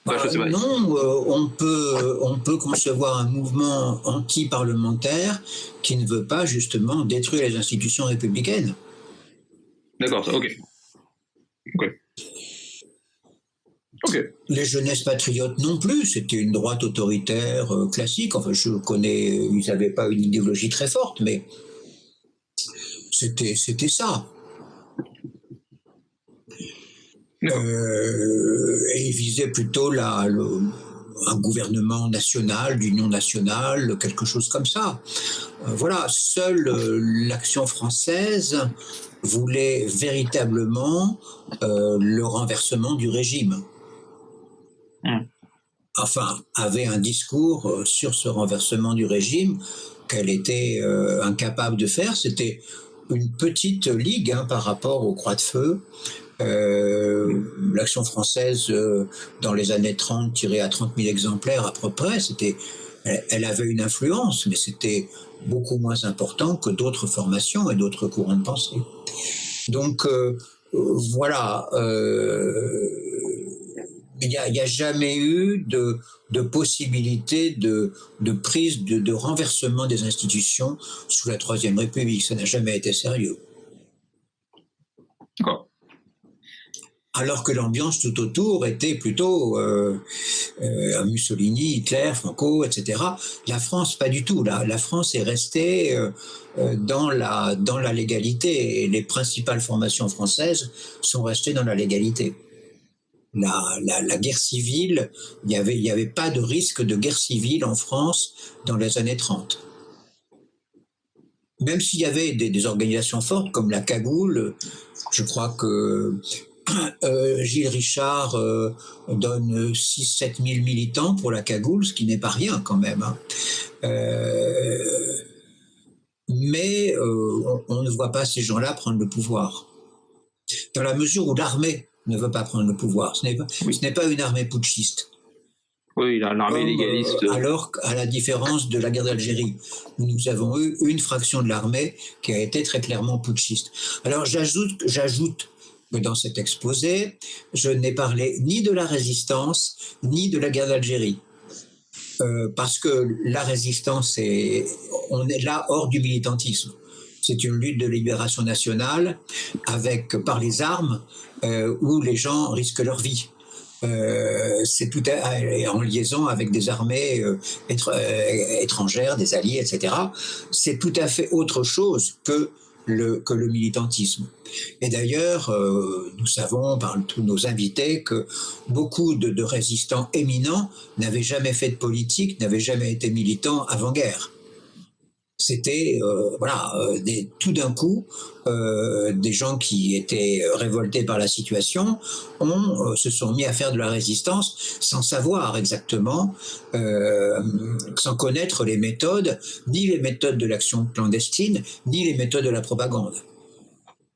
Non, on peut concevoir un mouvement anti-parlementaire qui ne veut pas justement détruire les institutions républicaines. D'accord, ok. Ok. Les jeunesses patriotes non plus, c'était une droite autoritaire classique. Enfin, je connais, ils n'avaient pas une idéologie très forte, mais c'était ça. Et ils visaient plutôt un gouvernement national, d'union nationale, quelque chose comme ça. Voilà, seule l'action française voulait véritablement le renversement du régime. Enfin, avait un discours sur ce renversement du régime qu'elle était incapable de faire. C'était une petite ligue par rapport aux Croix de Feu. L'action française, dans les années 30, tirait à 30 000 exemplaires à peu près. Elle avait une influence, mais c'était beaucoup moins important que d'autres formations et d'autres courants de pensée. Donc, voilà. Il n'y a jamais eu de possibilité de prise, de renversement des institutions sous la Troisième République. Ça n'a jamais été sérieux. D'accord. Alors que l'ambiance tout autour était plutôt Mussolini, Hitler, Franco, etc. La France, pas du tout. La France est restée dans la légalité. Et les principales formations françaises sont restées dans la légalité. La guerre civile, il y avait pas de risque de guerre civile en France dans les années 30. Même s'il y avait des organisations fortes comme la Cagoule, je crois que Gilles Richard donne 6-7 000 militants pour la Cagoule, ce qui n'est pas rien quand même. Mais on ne voit pas ces gens-là prendre le pouvoir. Dans la mesure où l'armée ne veut pas prendre le pouvoir. Ce n'est pas une armée putschiste. Oui, l'armée légaliste. Alors, à la différence de la guerre d'Algérie, où nous avons eu une fraction de l'armée qui a été très clairement putschiste. Alors, j'ajoute que dans cet exposé, je n'ai parlé ni de la résistance, ni de la guerre d'Algérie. Parce que la résistance, on est là hors du militantisme. C'est une lutte de libération nationale par les armes où les gens risquent leur vie. C'est tout en liaison avec des armées étrangères, des alliés, etc. C'est tout à fait autre chose que le militantisme. Et d'ailleurs, nous savons par tous nos invités que beaucoup de résistants éminents n'avaient jamais fait de politique, n'avaient jamais été militants avant-guerre. C'était tout d'un coup des gens qui étaient révoltés par la situation se sont mis à faire de la résistance sans savoir exactement, sans connaître les méthodes, ni les méthodes de l'action clandestine, ni les méthodes de la propagande.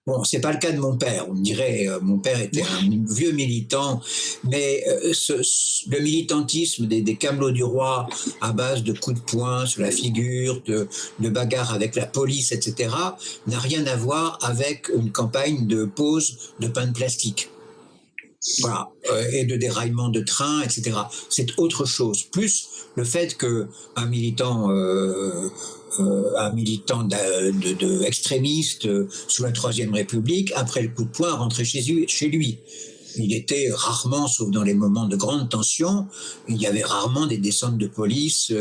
Bon, c'est pas le cas de mon père. On dirait, mon père était un vieux militant, mais le militantisme des camelots du roi à base de coups de poing sur la figure, de bagarres avec la police, etc., n'a rien à voir avec une campagne de pose de pain de plastique. Voilà, et de déraillement de train, etc. C'est autre chose. Plus le fait qu'un militant extrémiste sous la Troisième République, après le coup de poing, rentrait chez lui. Il était rarement, sauf dans les moments de grande tension, il y avait rarement des descentes de police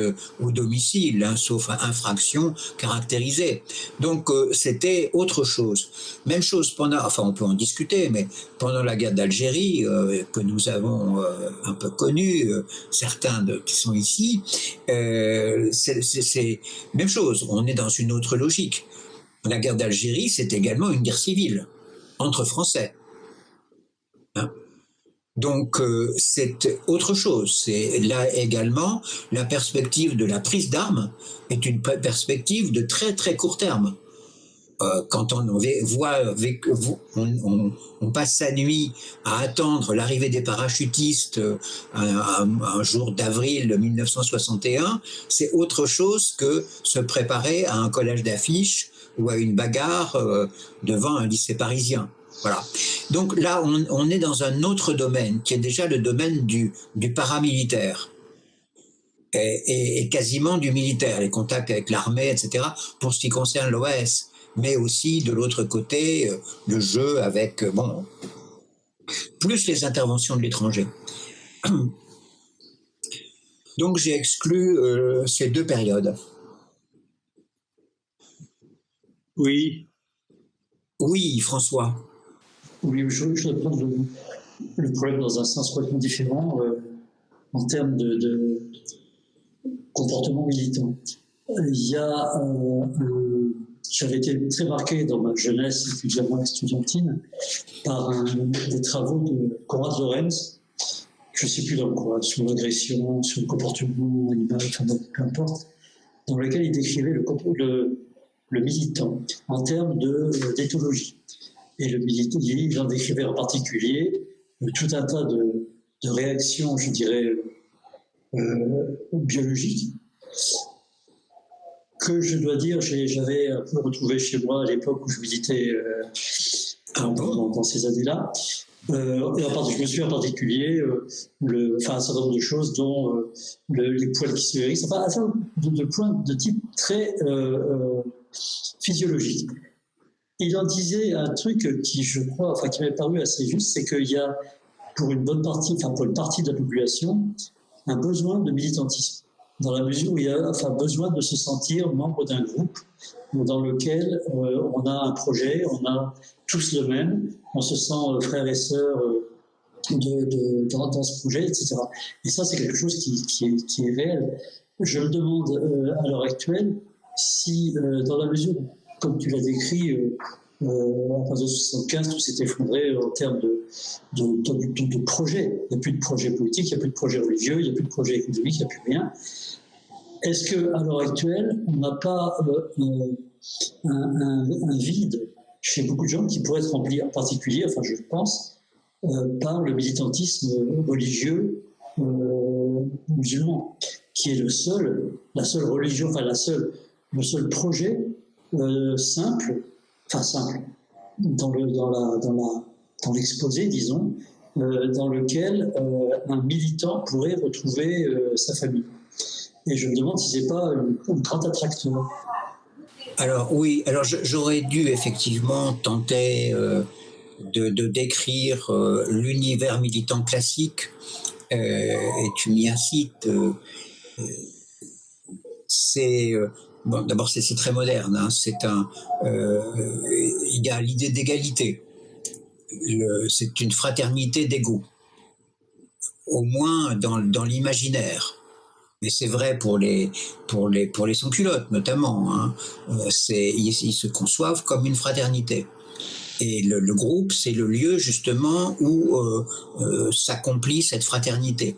au domicile, sauf infraction caractérisée. Donc c'était autre chose. Même chose on peut en discuter, mais pendant la guerre d'Algérie, que nous avons un peu connue, certains qui sont ici, c'est même chose. On est dans une autre logique. La guerre d'Algérie, c'est également une guerre civile entre Français. Donc c'est autre chose. C'est là également la perspective de la prise d'armes est une perspective de très très court terme. Quand on passe sa nuit à attendre l'arrivée des parachutistes un jour d'avril 1961, c'est autre chose que se préparer à un collage d'affiches ou à une bagarre devant un lycée parisien. Voilà. Donc là, on est dans un autre domaine, qui est déjà le domaine du paramilitaire et quasiment du militaire, les contacts avec l'armée, etc., pour ce qui concerne l'OS. Mais aussi, de l'autre côté, le jeu avec... plus les interventions de l'étranger. Donc j'ai exclu ces 2 périodes. Oui. Oui, François. Oui, je voudrais prendre le problème dans un sens complètement différent en termes de comportement militant. Il y a, j'avais été très marqué dans ma jeunesse étudiantine par des travaux de Konrad Lorenz, je ne sais plus dans quoi, sur l'agression, sur le comportement animal, enfin, peu importe, dans lequel il décrivait le militant en termes d'éthologie. Et le militant, il en décrivait en particulier tout un tas de réactions, je dirais, biologiques, que je dois dire, j'avais un peu retrouvé chez moi à l'époque où je militais dans ces années-là. Je me suis en particulier un certain nombre de choses, dont les poils qui se hérissent, enfin un certain nombre de points de type très physiologique. Il en disait un truc qui, je crois, qui m'est paru assez juste, c'est qu'il y a pour une partie de la population, un besoin de militantisme, dans la mesure où il y a besoin de se sentir membre d'un groupe dans lequel on a un projet, on a tous le même, on se sent frères et sœurs dans ce projet, etc. Et ça, c'est quelque chose qui est réel. Je me demande à l'heure actuelle si, dans la mesure, comme tu l'as décrit, à partir de 1975, tout s'est effondré en termes de projets. Il n'y a plus de projet politique, il n'y a plus de projet religieux, il n'y a plus de projet économique, il n'y a plus rien. Est-ce qu'à l'heure actuelle, on n'a pas un vide chez beaucoup de gens qui pourrait être rempli en particulier, je pense, par le militantisme religieux musulman, qui est la seule religion, le seul projet simple, dans l'exposé, disons, dans lequel un militant pourrait retrouver sa famille. Et je me demande si c'est pas une grande attraction. Alors oui, j'aurais dû effectivement tenter de décrire l'univers militant classique, et tu m'y incites. D'abord c'est très moderne, hein, il y a l'idée d'égalité, c'est une fraternité d'égaux, au moins dans l'imaginaire. Mais c'est vrai pour les sans-culottes notamment, hein. Ils se conçoivent comme une fraternité. Et le groupe, c'est le lieu justement où s'accomplit cette fraternité.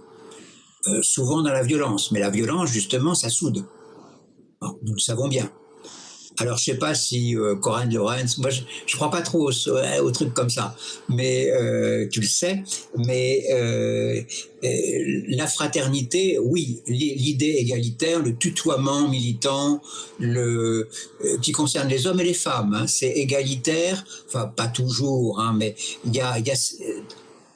Souvent dans la violence, mais la violence justement, ça soude. Alors, nous le savons bien. Alors je sais pas si Konrad Lorenz, moi je crois pas trop au truc comme ça, mais tu le sais, mais la fraternité, oui, l'idée égalitaire, le tutoiement militant, qui concerne les hommes et les femmes, hein, c'est égalitaire, pas toujours, hein, mais il y a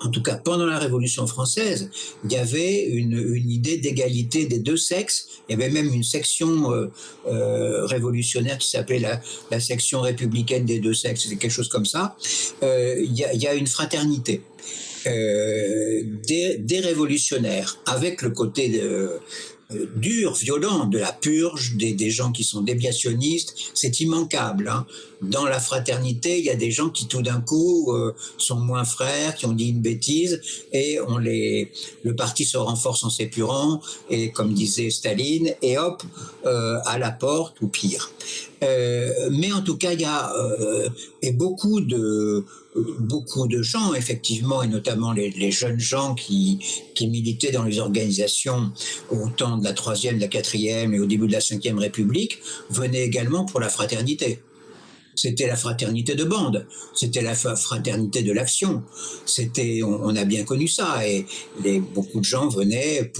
en tout cas pendant la Révolution française, il y avait une idée d'égalité des deux sexes. Il y avait même une section révolutionnaire qui s'appelait la section républicaine des deux sexes, c'est quelque chose comme ça. Il y a une fraternité des révolutionnaires, avec le côté dur, violent de la purge, des gens qui sont déviationnistes, c'est immanquable, hein. Dans la fraternité, il y a des gens qui tout d'un coup sont moins frères, qui ont dit une bêtise, et le parti se renforce en s'épurant, et comme disait Staline, et hop, à la porte, ou pire. Mais en tout cas, il y a beaucoup de gens, effectivement, et notamment les jeunes gens qui militaient dans les organisations au temps de la 3e, de la 4e et au début de la 5e République, venaient également pour la fraternité. C'était la fraternité de bande, c'était la fraternité de l'action. On a bien connu ça, et beaucoup de gens venaient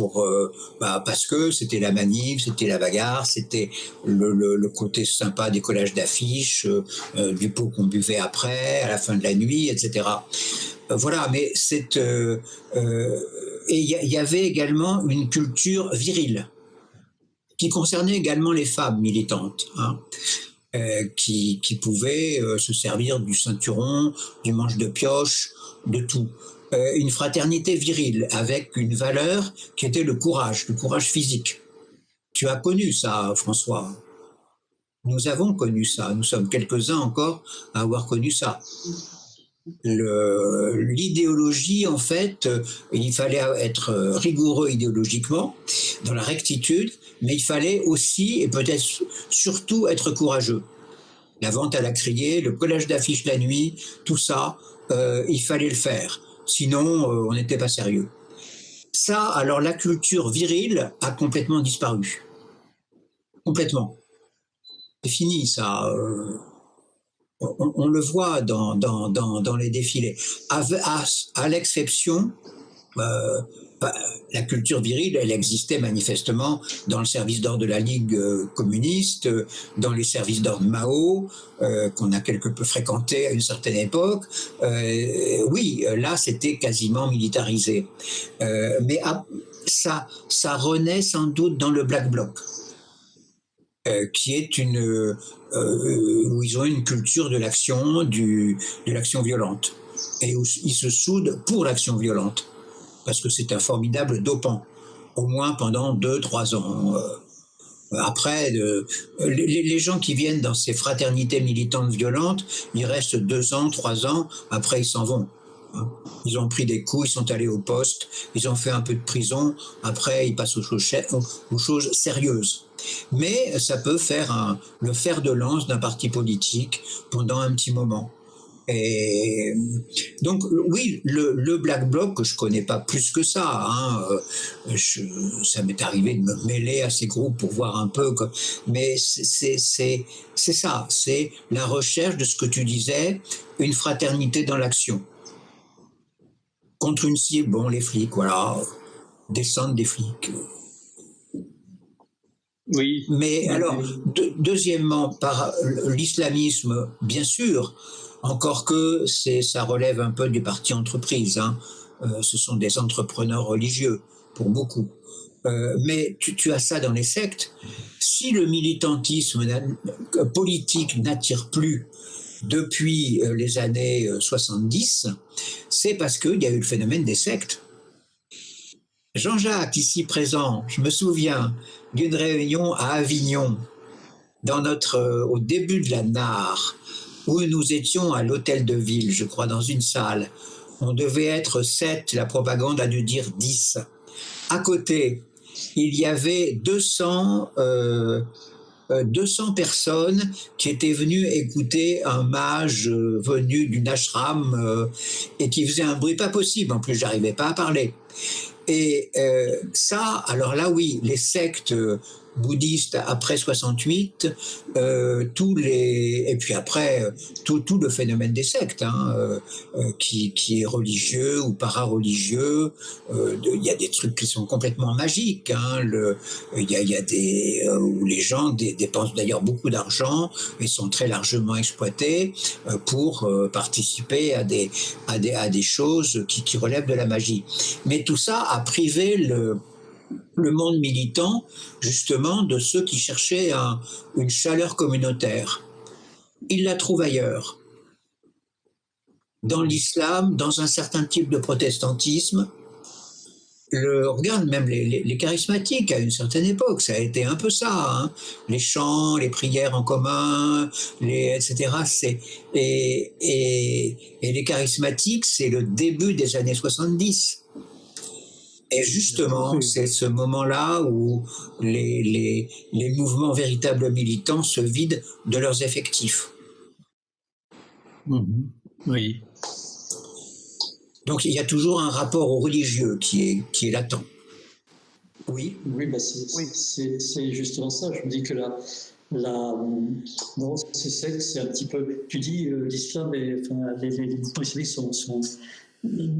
parce que c'était la manif, c'était la bagarre, c'était le côté sympa des collages d'affiches, du pot qu'on buvait après, à la fin de la nuit, etc. Voilà, mais et il y avait également une culture virile qui concernait également les femmes militantes, hein. qui pouvaient se servir du ceinturon, du manche de pioche, de tout. Une fraternité virile avec une valeur qui était le courage physique. Tu as connu ça, François. Nous avons connu ça. Nous sommes quelques-uns encore à avoir connu ça. L'idéologie, en fait, il fallait être rigoureux idéologiquement, dans la rectitude, mais il fallait aussi, et peut-être surtout, être courageux. La vente à la criée, le collage d'affiches la nuit, tout ça, il fallait le faire. Sinon, on n'était pas sérieux. Ça, alors la culture virile a complètement disparu. Complètement. C'est fini, ça. On le voit dans les défilés. À l'exception, la culture virile, elle existait manifestement dans le service d'ordre de la Ligue communiste, dans les services d'ordre Mao, qu'on a quelque peu fréquenté à une certaine époque. Oui, là, c'était quasiment militarisé. Mais ça renaît sans doute dans le Black Bloc. Qui est où ils ont une culture de l'action, de l'action violente, et où ils se soudent pour l'action violente, parce que c'est un formidable dopant, au moins pendant 2-3 ans. Après, les gens qui viennent dans ces fraternités militantes violentes, ils restent 2 ans, 3 ans, après ils s'en vont. Ils ont pris des coups, ils sont allés au poste, ils ont fait un peu de prison, après ils passent aux choses sérieuses. Mais ça peut faire le fer de lance d'un parti politique pendant un petit moment. Et donc oui, le Black Bloc, que je connais pas plus que ça, hein, ça m'est arrivé de me mêler à ces groupes pour voir un peu, mais c'est ça, c'est la recherche de ce que tu disais, une fraternité dans l'action. Contre une cible, bon, les flics, voilà, descendre des flics. Oui. Mais alors, deuxièmement, par l'islamisme, bien sûr, encore que ça relève un peu du parti entreprise, hein. Ce sont des entrepreneurs religieux, pour beaucoup. Mais tu as ça dans les sectes. Si le militantisme politique n'attire plus depuis les années 70, c'est parce qu'il y a eu le phénomène des sectes. Jean-Jacques, ici présent, je me souviens d'une réunion à Avignon, au début de la NAR, où nous étions à l'hôtel de ville, je crois, dans une salle. On devait être 7, la propagande a dû dire 10. À côté, il y avait 200 personnes qui étaient venues écouter un mage venu d'une ashram et qui faisait un bruit pas possible. En plus, j'arrivais pas à parler. Et ça, alors là, oui, les sectes bouddhistes après 68, et puis après tout le phénomène des sectes, hein, qui est religieux ou para-religieux, il y a des trucs qui sont complètement magiques, hein, il y a des où les gens dépensent d'ailleurs beaucoup d'argent et sont très largement exploités pour participer à des choses qui relèvent de la magie. Mais tout ça a privé le monde militant, justement, de ceux qui cherchaient une chaleur communautaire. Ils la trouvent ailleurs. Dans l'islam, dans un certain type de protestantisme. Regarde même les charismatiques à une certaine époque, ça a été un peu ça, hein. Les chants, les prières en commun, etc. Et les charismatiques, c'est le début des années 70. Et justement, c'est ce moment-là où les mouvements véritables militants se vident de leurs effectifs. Oui. Donc il y a toujours un rapport au religieux qui est latent. Oui. Oui, bah c'est justement ça. Je me dis que dans ces sectes, c'est un petit peu. Tu dis l'islam, les mouvements islamiques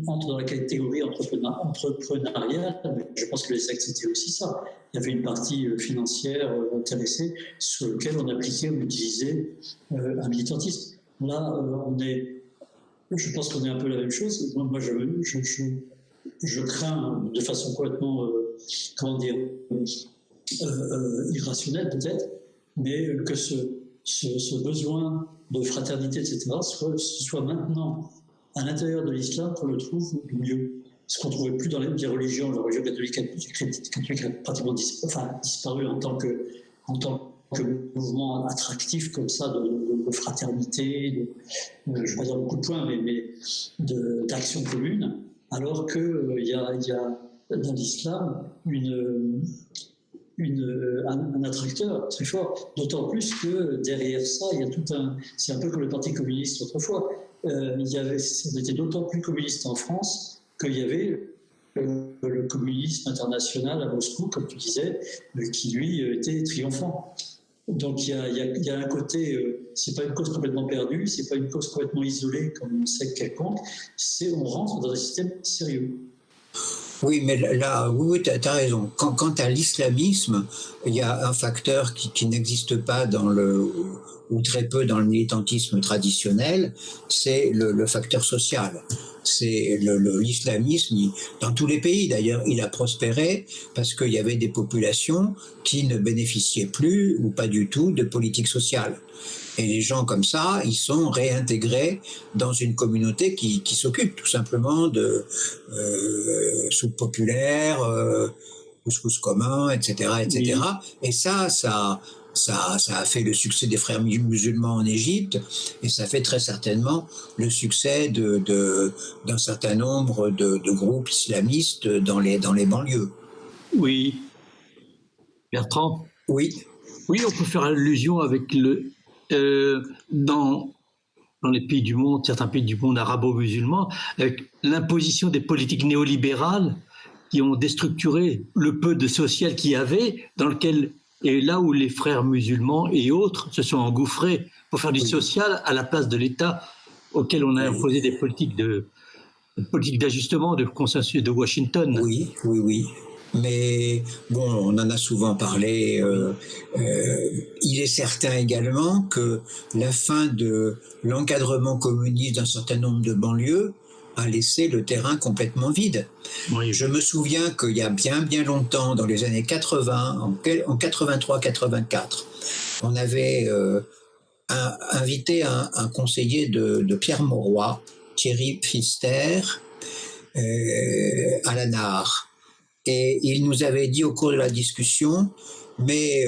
entrent dans la catégorie entrepreneuriale, mais je pense que les sectes c'était aussi ça. Il y avait une partie financière intéressée sur laquelle on utilisait un militantisme. Là, je pense qu'on est un peu la même chose. Moi, je crains de façon complètement, irrationnelle peut-être, mais que ce besoin de fraternité, etc., soit maintenant à l'intérieur de l'islam qu'on le trouve mieux. Ce qu'on ne trouvait plus dans les religions. La religion catholique a pratiquement disparu en tant que mouvement attractif comme ça de fraternité, je ne vais pas dire beaucoup de points, mais d'action commune, alors qu'il y a dans l'islam un attracteur très fort, d'autant plus que derrière ça, il y a c'est un peu comme le Parti communiste autrefois, on était d'autant plus communiste en France qu'il y avait le communisme international à Moscou, comme tu disais, qui lui était triomphant. Donc il y a un côté, c'est pas une cause complètement perdue, c'est pas une cause complètement isolée comme une secte quelconque, on rentre dans un système sérieux. Oui, mais là, oui, tu as raison. Quant à l'islamisme, il y a un facteur qui n'existe pas ou très peu dans le militantisme traditionnel, c'est le facteur social. C'est l'islamisme, dans tous les pays d'ailleurs, il a prospéré parce qu'il y avait des populations qui ne bénéficiaient plus ou pas du tout de politique sociale. Et les gens comme ça, ils sont réintégrés dans une communauté qui s'occupe tout simplement de soupe populaire, couscous commun, etc., etc. Oui. Et ça a fait le succès des frères musulmans en Égypte, et ça fait très certainement le succès d'un certain nombre de groupes islamistes dans les banlieues. Oui. Bertrand ? Oui. Oui, on peut faire allusion avec dans les pays du monde, certains pays du monde arabo-musulman, avec l'imposition des politiques néolibérales qui ont déstructuré le peu de social qu'il y avait, et là où les frères musulmans et autres se sont engouffrés pour faire du social à la place de l'État auquel on a imposé des politiques d'ajustement, de consensus de Washington. Oui. Mais bon, on en a souvent parlé. Il est certain également que la fin de l'encadrement communiste d'un certain nombre de banlieues a laissé le terrain complètement vide. Oui. Je me souviens qu'il y a bien longtemps, dans les années 80, en 83-84, on avait invité un conseiller de Pierre Mauroy, Thierry Pfister, à la NAR. Et il nous avait dit au cours de la discussion, mais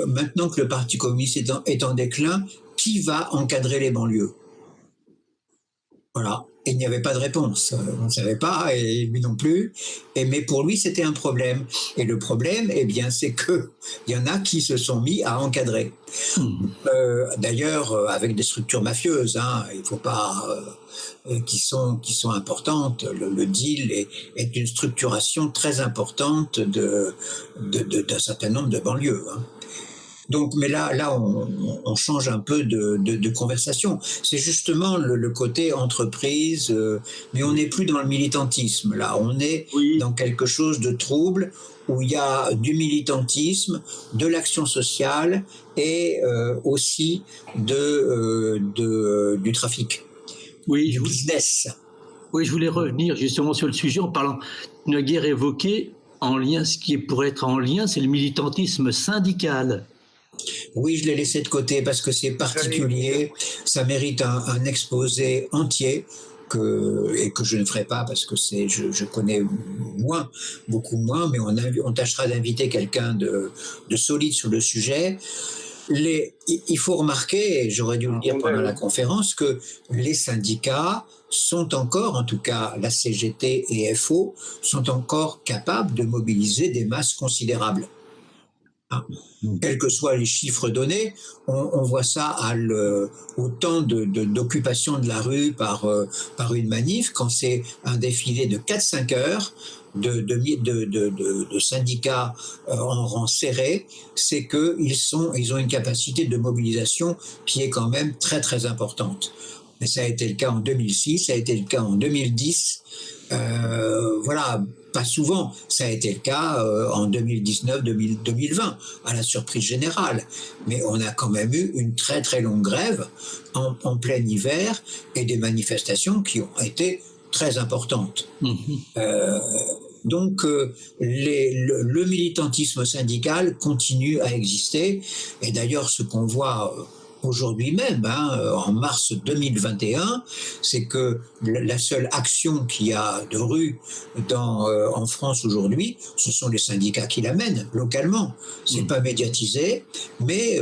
maintenant que le Parti communiste est en déclin, qui va encadrer les banlieues ? Voilà. Et il n'y avait pas de réponse. On ne savait pas, et lui non plus. Mais pour lui, c'était un problème. Et le problème, eh bien, c'est qu'il y en a qui se sont mis à encadrer. D'ailleurs, avec des structures mafieuses, hein, il ne faut pas... qui sont importantes. Le deal est une structuration très importante d'un certain nombre de banlieues. Hein. Donc, mais là, on change un peu de conversation. C'est justement le côté entreprise, mais on n'est plus dans le militantisme. Là, on est dans quelque chose de trouble où il y a du militantisme, de l'action sociale et aussi du trafic. Oui, du business. Oui, je voulais revenir justement sur le sujet en parlant d'une guerre évoquée en lien, ce qui pourrait être en lien, c'est le militantisme syndical. Oui, je l'ai laissé de côté parce que c'est particulier, ça mérite un exposé entier et que je ne ferai pas parce que je connais beaucoup moins, mais on tâchera d'inviter quelqu'un de solide sur le sujet. Il faut remarquer, et j'aurais dû le dire pendant la conférence, que les syndicats sont encore, en tout cas la CGT et FO, sont encore capables de mobiliser des masses considérables. Hein. Quels que soient les chiffres donnés, on voit ça au temps d'occupation de la rue par une manif, quand c'est un défilé de 4-5 heures, de syndicats en rang serré, c'est qu'ils ont une capacité de mobilisation qui est quand même très très importante. Et ça a été le cas en 2006, ça a été le cas en 2010, voilà, pas souvent, ça a été le cas en 2019-2020, à la surprise générale. Mais on a quand même eu une très très longue grève en plein hiver et des manifestations qui ont été très importante. Donc, le militantisme syndical continue à exister. Et d'ailleurs, ce qu'on voit aujourd'hui même, en mars 2021, c'est que la seule action qu'il y a de rue en France aujourd'hui, ce sont les syndicats qui la mènent localement. C'est pas médiatisé, mais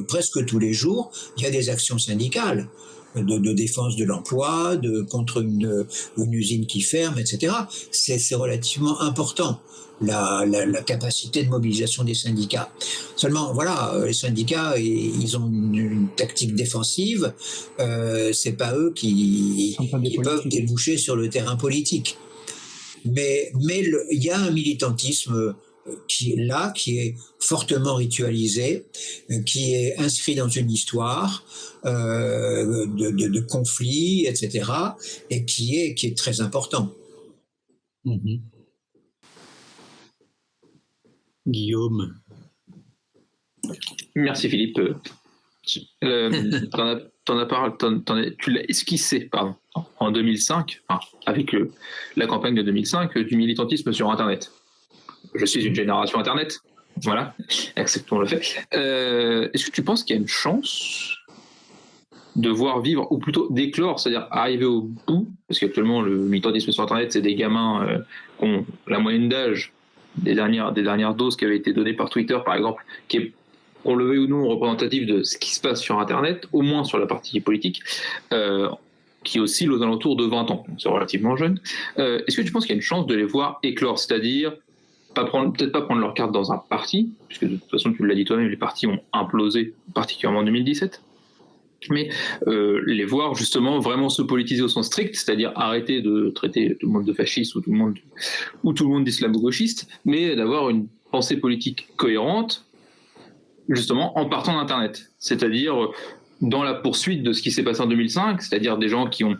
presque tous les jours, il y a des actions syndicales. De défense de l'emploi, contre une usine qui ferme, etc. C'est relativement important, la capacité de mobilisation des syndicats. Seulement, voilà, les syndicats, ils ont une tactique défensive, c'est pas eux qui peuvent déboucher sur le terrain politique. Mais il y a un militantisme qui est fortement ritualisé, qui est inscrit dans une histoire de conflits, etc., et qui est très important. Mmh. Guillaume. Merci Philippe. Tu l'as esquissé, en 2005, avec la campagne de 2005 du militantisme sur Internet. Je suis une génération Internet, voilà, acceptons le fait. Est-ce que tu penses qu'il y a une chance de voir vivre, ou plutôt d'éclore, c'est-à-dire arriver au bout, parce qu'actuellement le militantisme sur Internet, c'est des gamins qui ont la moyenne d'âge des dernières doses qui avaient été données par Twitter, par exemple, qui est, qu'on le veuille ou non, représentatif de ce qui se passe sur Internet, au moins sur la partie politique, qui oscille aux alentours de 20 ans, c'est relativement jeune. Est-ce que tu penses qu'il y a une chance de les voir éclore, c'est-à-dire peut-être pas prendre leur carte dans un parti, puisque de toute façon, tu l'as dit toi-même, les partis ont implosé, particulièrement en 2017, mais les voir justement vraiment se politiser au sens strict, c'est-à-dire arrêter de traiter tout le monde de fasciste ou tout le monde d'islamo-gauchiste, mais d'avoir une pensée politique cohérente, justement en partant d'Internet, c'est-à-dire dans la poursuite de ce qui s'est passé en 2005, c'est-à-dire des gens qui ont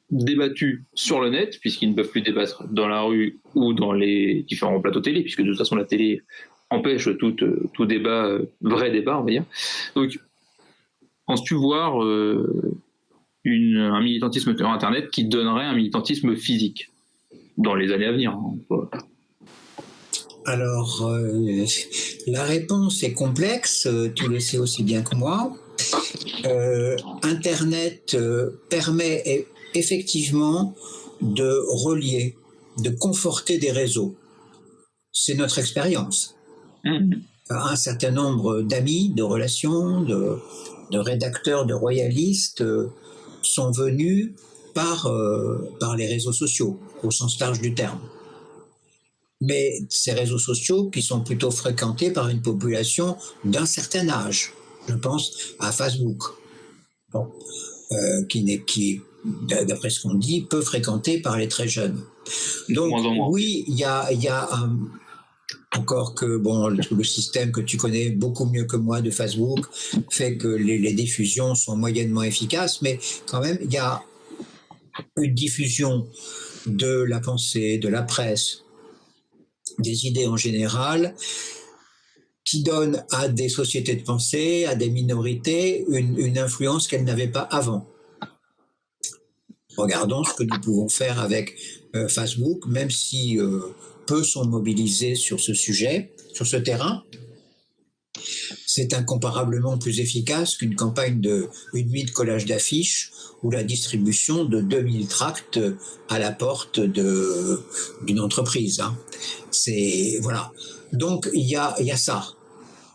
débattu sur le net, puisqu'ils ne peuvent plus débattre dans la rue ou dans les différents plateaux télé, puisque de toute façon la télé empêche tout débat, vrai débat, on va dire. Donc, penses-tu voir un militantisme sur Internet qui donnerait un militantisme physique dans les années à venir, Alors, la réponse est complexe, tu le sais aussi bien que moi. Internet permet effectivement de relier, de conforter des réseaux. C'est notre expérience. Un certain nombre d'amis, de relations, de rédacteurs, de royalistes sont venus par les réseaux sociaux, au sens large du terme. Mais ces réseaux sociaux qui sont plutôt fréquentés par une population d'un certain âge. Je pense à Facebook, qui, d'après ce qu'on dit, peu fréquenté par les très jeunes. Donc oui, il y a encore que le système que tu connais beaucoup mieux que moi de Facebook fait que les diffusions sont moyennement efficaces, mais quand même il y a une diffusion de la pensée, de la presse, des idées en général, qui donne à des sociétés de pensée, à des minorités, une influence qu'elles n'avaient pas avant. Regardons ce que nous pouvons faire avec Facebook, même si peu sont mobilisés sur ce sujet, sur ce terrain. C'est incomparablement plus efficace qu'une campagne une nuit de collage d'affiches ou la distribution de 2000 tracts à la porte d'une entreprise. Voilà. Donc il y a ça.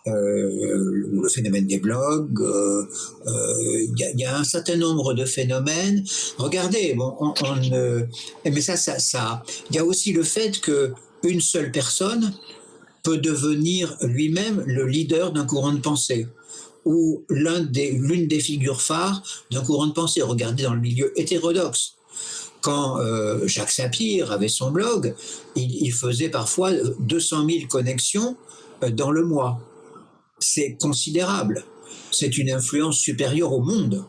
Le phénomène des blogs, il y a un certain nombre de phénomènes. Regardez, mais ça, il y a aussi le fait que une seule personne peut devenir lui-même le leader d'un courant de pensée ou l'une des figures phares d'un courant de pensée. Regardez dans le milieu hétérodoxe. Quand Jacques Sapir avait son blog, il faisait parfois 200 000 connexions dans le mois. C'est considérable. C'est une influence supérieure au Monde,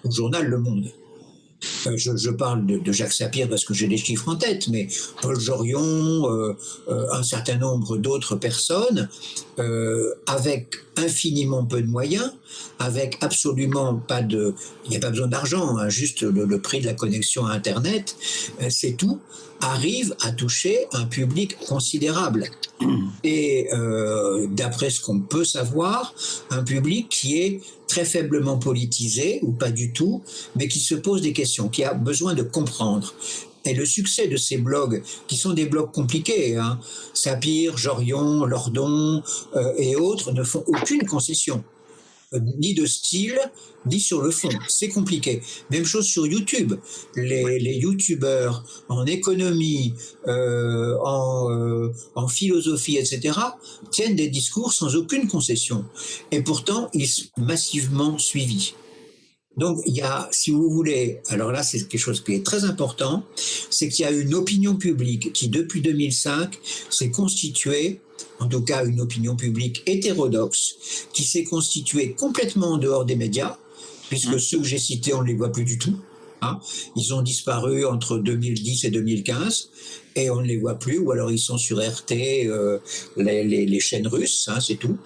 au journal Le Monde. Je parle de Jacques Sapir parce que j'ai les chiffres en tête, mais Paul Jorion, un certain nombre d'autres personnes, avec infiniment peu de moyens, avec absolument il n'y a pas besoin d'argent, juste le prix de la connexion à Internet, c'est tout, arrive à toucher un public considérable. Et d'après ce qu'on peut savoir, un public qui est très faiblement politisé, ou pas du tout, mais qui se pose des questions, qui a besoin de comprendre. Et le succès de ces blogs, qui sont des blogs compliqués, hein, Sapir, Jorion, Lordon et autres, ne font aucune concession. Ni de style, ni sur le fond. C'est compliqué. Même chose sur YouTube. Les YouTubeurs en économie, en philosophie, etc., tiennent des discours sans aucune concession. Et pourtant, ils sont massivement suivis. Donc, il y a, si vous voulez, alors là, c'est quelque chose qui est très important, c'est qu'il y a une opinion publique qui, depuis 2005, s'est constituée, en tout cas une opinion publique hétérodoxe, qui s'est constituée complètement en dehors des médias, puisque ceux que j'ai cités, on ne les voit plus du tout. Hein. Ils ont disparu entre 2010 et 2015, et on ne les voit plus, ou alors ils sont sur RT, les chaînes russes, hein, c'est tout.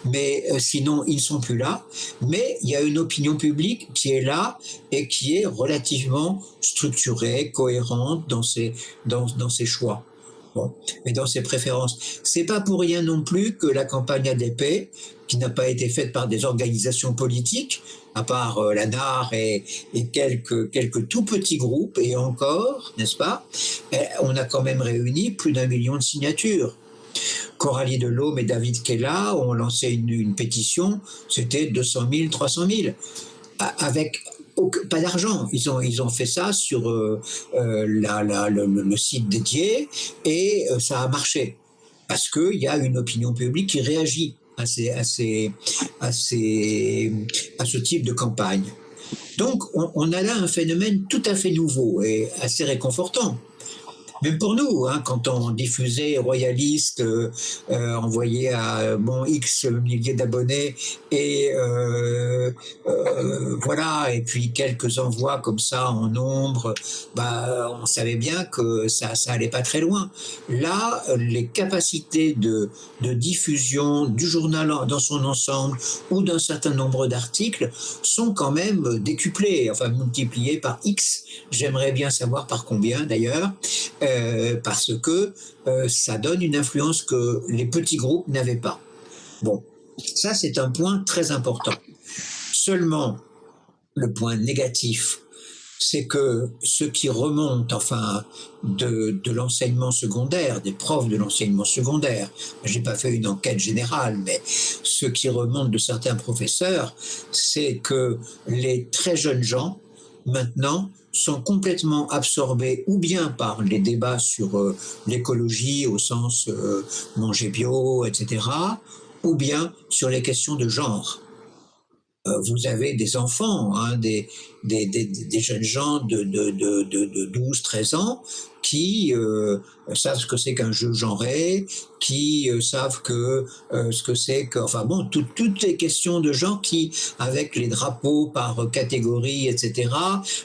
Mais sinon, ils ne sont plus là. Mais il y a une opinion publique qui est là et qui est relativement structurée, cohérente dans ses choix. Bon, mais dans ses préférences. C'est pas pour rien non plus que la campagne ADP, qui n'a pas été faite par des organisations politiques, à part la NAR et quelques tout petits groupes, et encore, n'est-ce pas, on a quand même réuni plus d'1 million de signatures. Coralie Delhomme et David Kella ont lancé une pétition, c'était 200 000, 300 000, avec pas d'argent. Ils ont fait ça sur le site dédié, et ça a marché parce qu'il y a une opinion publique qui réagit à ce type de campagne. Donc on a là un phénomène tout à fait nouveau et assez réconfortant. Même pour nous, hein, quand on diffusait royaliste, envoyé à X milliers d'abonnés, et voilà, et puis quelques envois comme ça en nombre, on savait bien que ça allait pas très loin. Là, les capacités de diffusion du journal dans son ensemble ou d'un certain nombre d'articles sont quand même décuplées, enfin multipliées par X. J'aimerais bien savoir par combien d'ailleurs. Parce que ça donne une influence que les petits groupes n'avaient pas. Bon, ça c'est un point très important. Seulement, le point négatif, c'est que ce qui remonte, enfin, de l'enseignement secondaire, des profs de l'enseignement secondaire, j'ai pas fait une enquête générale, mais ce qui remonte de certains professeurs, c'est que les très jeunes gens, maintenant, sont complètement absorbés ou bien par les débats sur l'écologie au sens manger bio, etc., ou bien sur les questions de genre. Vous avez des enfants, hein, des jeunes gens de 12-13 ans qui savent ce que c'est qu'un jeu genré, qui savent ce que c'est que, enfin bon, toutes les questions de genre qui, avec les drapeaux par catégorie, etc.,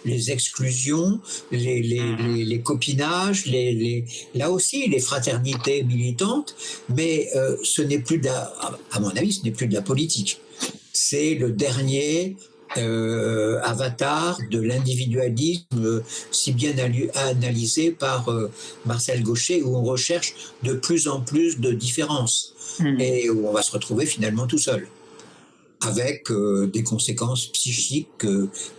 les exclusions, les copinages, là aussi les fraternités militantes, mais ce n'est plus à mon avis, ce n'est plus de la politique. C'est le dernier avatar de l'individualisme si bien analysé par Marcel Gauchet, où on recherche de plus en plus de différences et où on va se retrouver finalement tout seul, avec des conséquences psychiques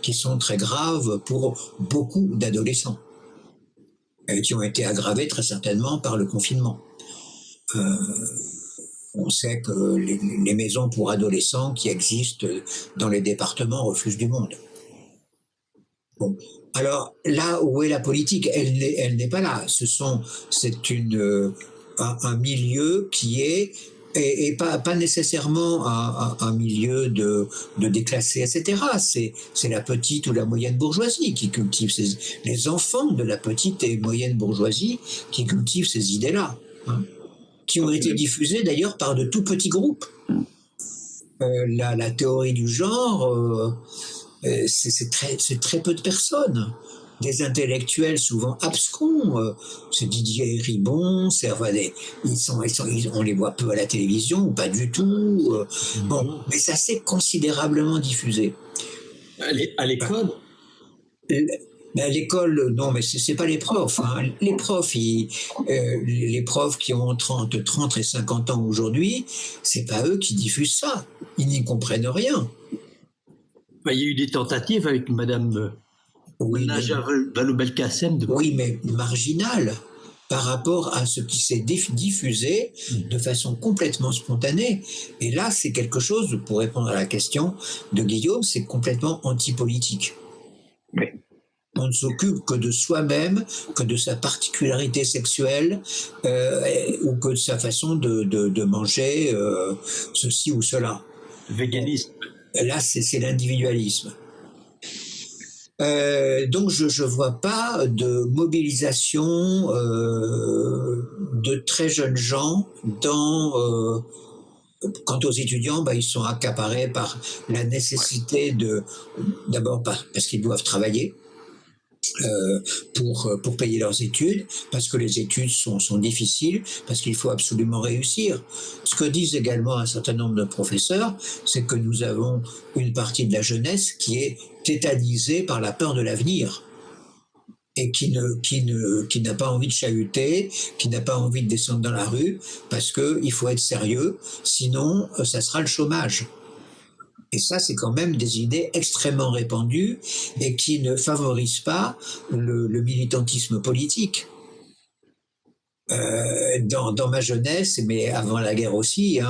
qui sont très graves pour beaucoup d'adolescents, qui ont été aggravées très certainement par le confinement. On sait que les maisons pour adolescents qui existent dans les départements refusent du monde. Bon. Alors là où est la politique, elle n'est pas là. C'est un milieu qui est et pas nécessairement un milieu de déclassés, etc. C'est la petite ou la moyenne bourgeoisie qui cultive les enfants de la petite et moyenne bourgeoisie qui cultivent ces idées-là. Hein, qui ont été diffusés d'ailleurs par de tout petits groupes. La théorie du genre, c'est très peu de personnes. Des intellectuels souvent abscons, c'est Didier Ribon, on les voit peu à la télévision, ou pas du tout. Bon, mais ça s'est considérablement diffusé. À l'école Mais à l'école, non, mais c'est pas les profs. Hein. Les profs, les profs qui ont 30 et 50 ans aujourd'hui, c'est pas eux qui diffusent ça. Ils n'y comprennent rien. Il y a eu des tentatives avec Madame Naja Vallaud-Belkacem. Oui, mais marginales par rapport à ce qui s'est diffusé de façon complètement spontanée. Et là, c'est quelque chose, pour répondre à la question de Guillaume, c'est complètement antipolitique. Oui. On ne s'occupe que de soi-même, que de sa particularité sexuelle, ou que de sa façon de manger ceci ou cela. Véganisme. Là, c'est l'individualisme. Donc, je vois pas de mobilisation de très jeunes gens dans... quant aux étudiants, ils sont accaparés par la nécessité d'abord parce qu'ils doivent travailler, pour payer leurs études, parce que les études sont difficiles, parce qu'il faut absolument réussir. Ce que disent également un certain nombre de professeurs, c'est que nous avons une partie de la jeunesse qui est tétanisée par la peur de l'avenir et qui n'a pas envie de chahuter, qui n'a pas envie de descendre dans la rue, parce qu'il faut être sérieux, sinon ça sera le chômage. Et ça, c'est quand même des idées extrêmement répandues et qui ne favorisent pas le militantisme politique. Dans ma jeunesse, mais avant la guerre aussi,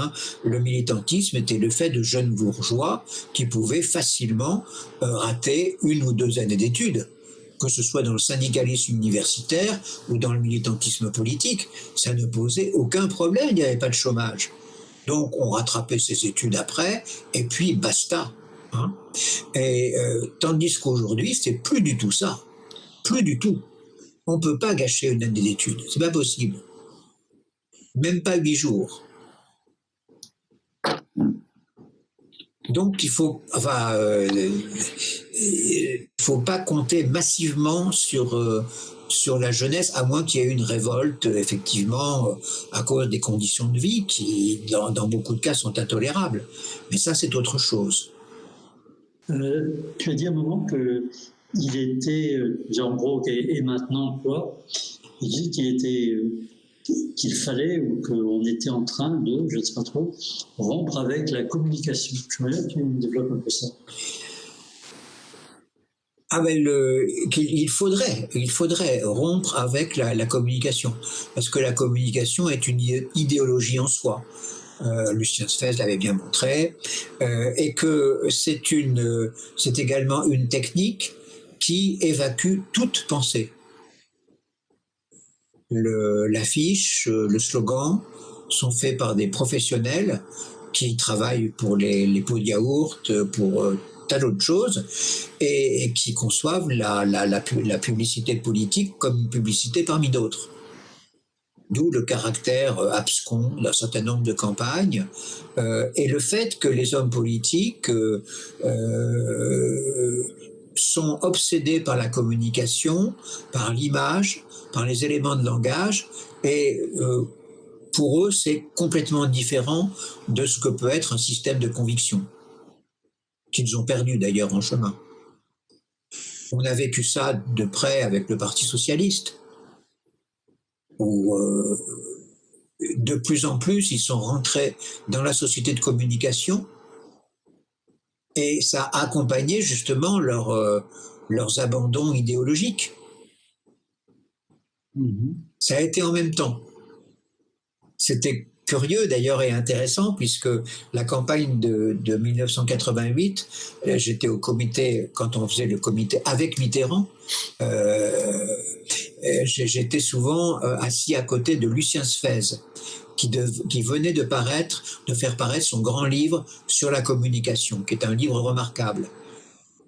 le militantisme était le fait de jeunes bourgeois qui pouvaient facilement rater 1 ou 2 années d'études, que ce soit dans le syndicalisme universitaire ou dans le militantisme politique. Ça ne posait aucun problème, il n'y avait pas de chômage. Donc, on rattrapait ses études après, et puis basta. Et tandis qu'aujourd'hui, c'est plus du tout ça. Plus du tout. On ne peut pas gâcher 1 année d'études. C'est pas possible. Même pas 8 jours. Donc, il faut pas compter massivement sur la jeunesse, à moins qu'il y ait une révolte, effectivement, à cause des conditions de vie qui, dans beaucoup de cas, sont intolérables. Mais ça, c'est autre chose. Tu as dit à un moment qu'il était, en gros, et maintenant quoi? Il dit qu'il fallait ou qu'on était en train de, je ne sais pas trop, rompre avec la communication. Je me que tu développes un peu ça. Il faudrait rompre avec la communication, parce que la communication est une idéologie en soi. Lucien Sfez l'avait bien montré, et que c'est également une technique qui évacue toute pensée. L'affiche, le slogan sont faits par des professionnels qui travaillent pour les pots de yaourt, pour tas d'autres choses, et qui conçoivent la publicité politique comme une publicité parmi d'autres. D'où le caractère abscon d'un certain nombre de campagnes, et le fait que les hommes politiques sont obsédés par la communication, par l'image, par les éléments de langage, et pour eux, c'est complètement différent de ce que peut être un système de conviction, qu'ils ont perdu d'ailleurs en chemin. On a vécu ça de près avec le Parti socialiste, où de plus en plus, ils sont rentrés dans la société de communication, et ça a accompagné justement leurs abandons idéologiques. Ça a été en même temps. C'était curieux d'ailleurs et intéressant, puisque la campagne de 1988, j'étais au comité, quand on faisait le comité avec Mitterrand, j'étais souvent assis à côté de Lucien Sfez, qui venait de faire paraître son grand livre sur la communication, qui est un livre remarquable.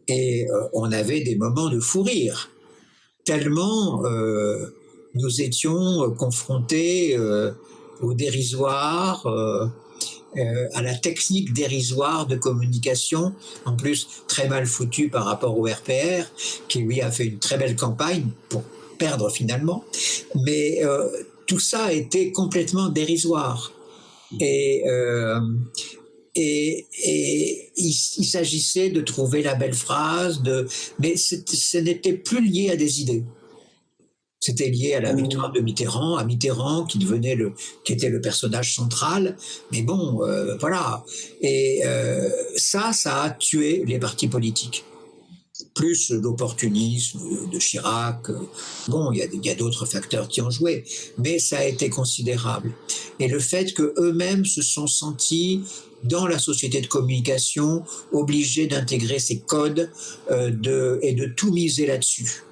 Et on avait des moments de fou rire, tellement nous étions confrontés au dérisoire, à la technique dérisoire de communication, en plus très mal foutue par rapport au RPR, qui lui a fait une très belle campagne pour perdre finalement. Mais tout ça a été complètement dérisoire. Et et il s'agissait de trouver la belle phrase, mais ce n'était plus lié à des idées. C'était lié à la victoire de Mitterrand, qui était le personnage central. Mais bon, voilà. Et ça a tué les partis politiques. Plus l'opportunisme de Chirac. Bon, il y a d'autres facteurs qui ont joué, mais ça a été considérable. Et le fait qu'eux-mêmes se sont sentis, dans la société de communication, obligés d'intégrer ces codes et de tout miser là-dessus.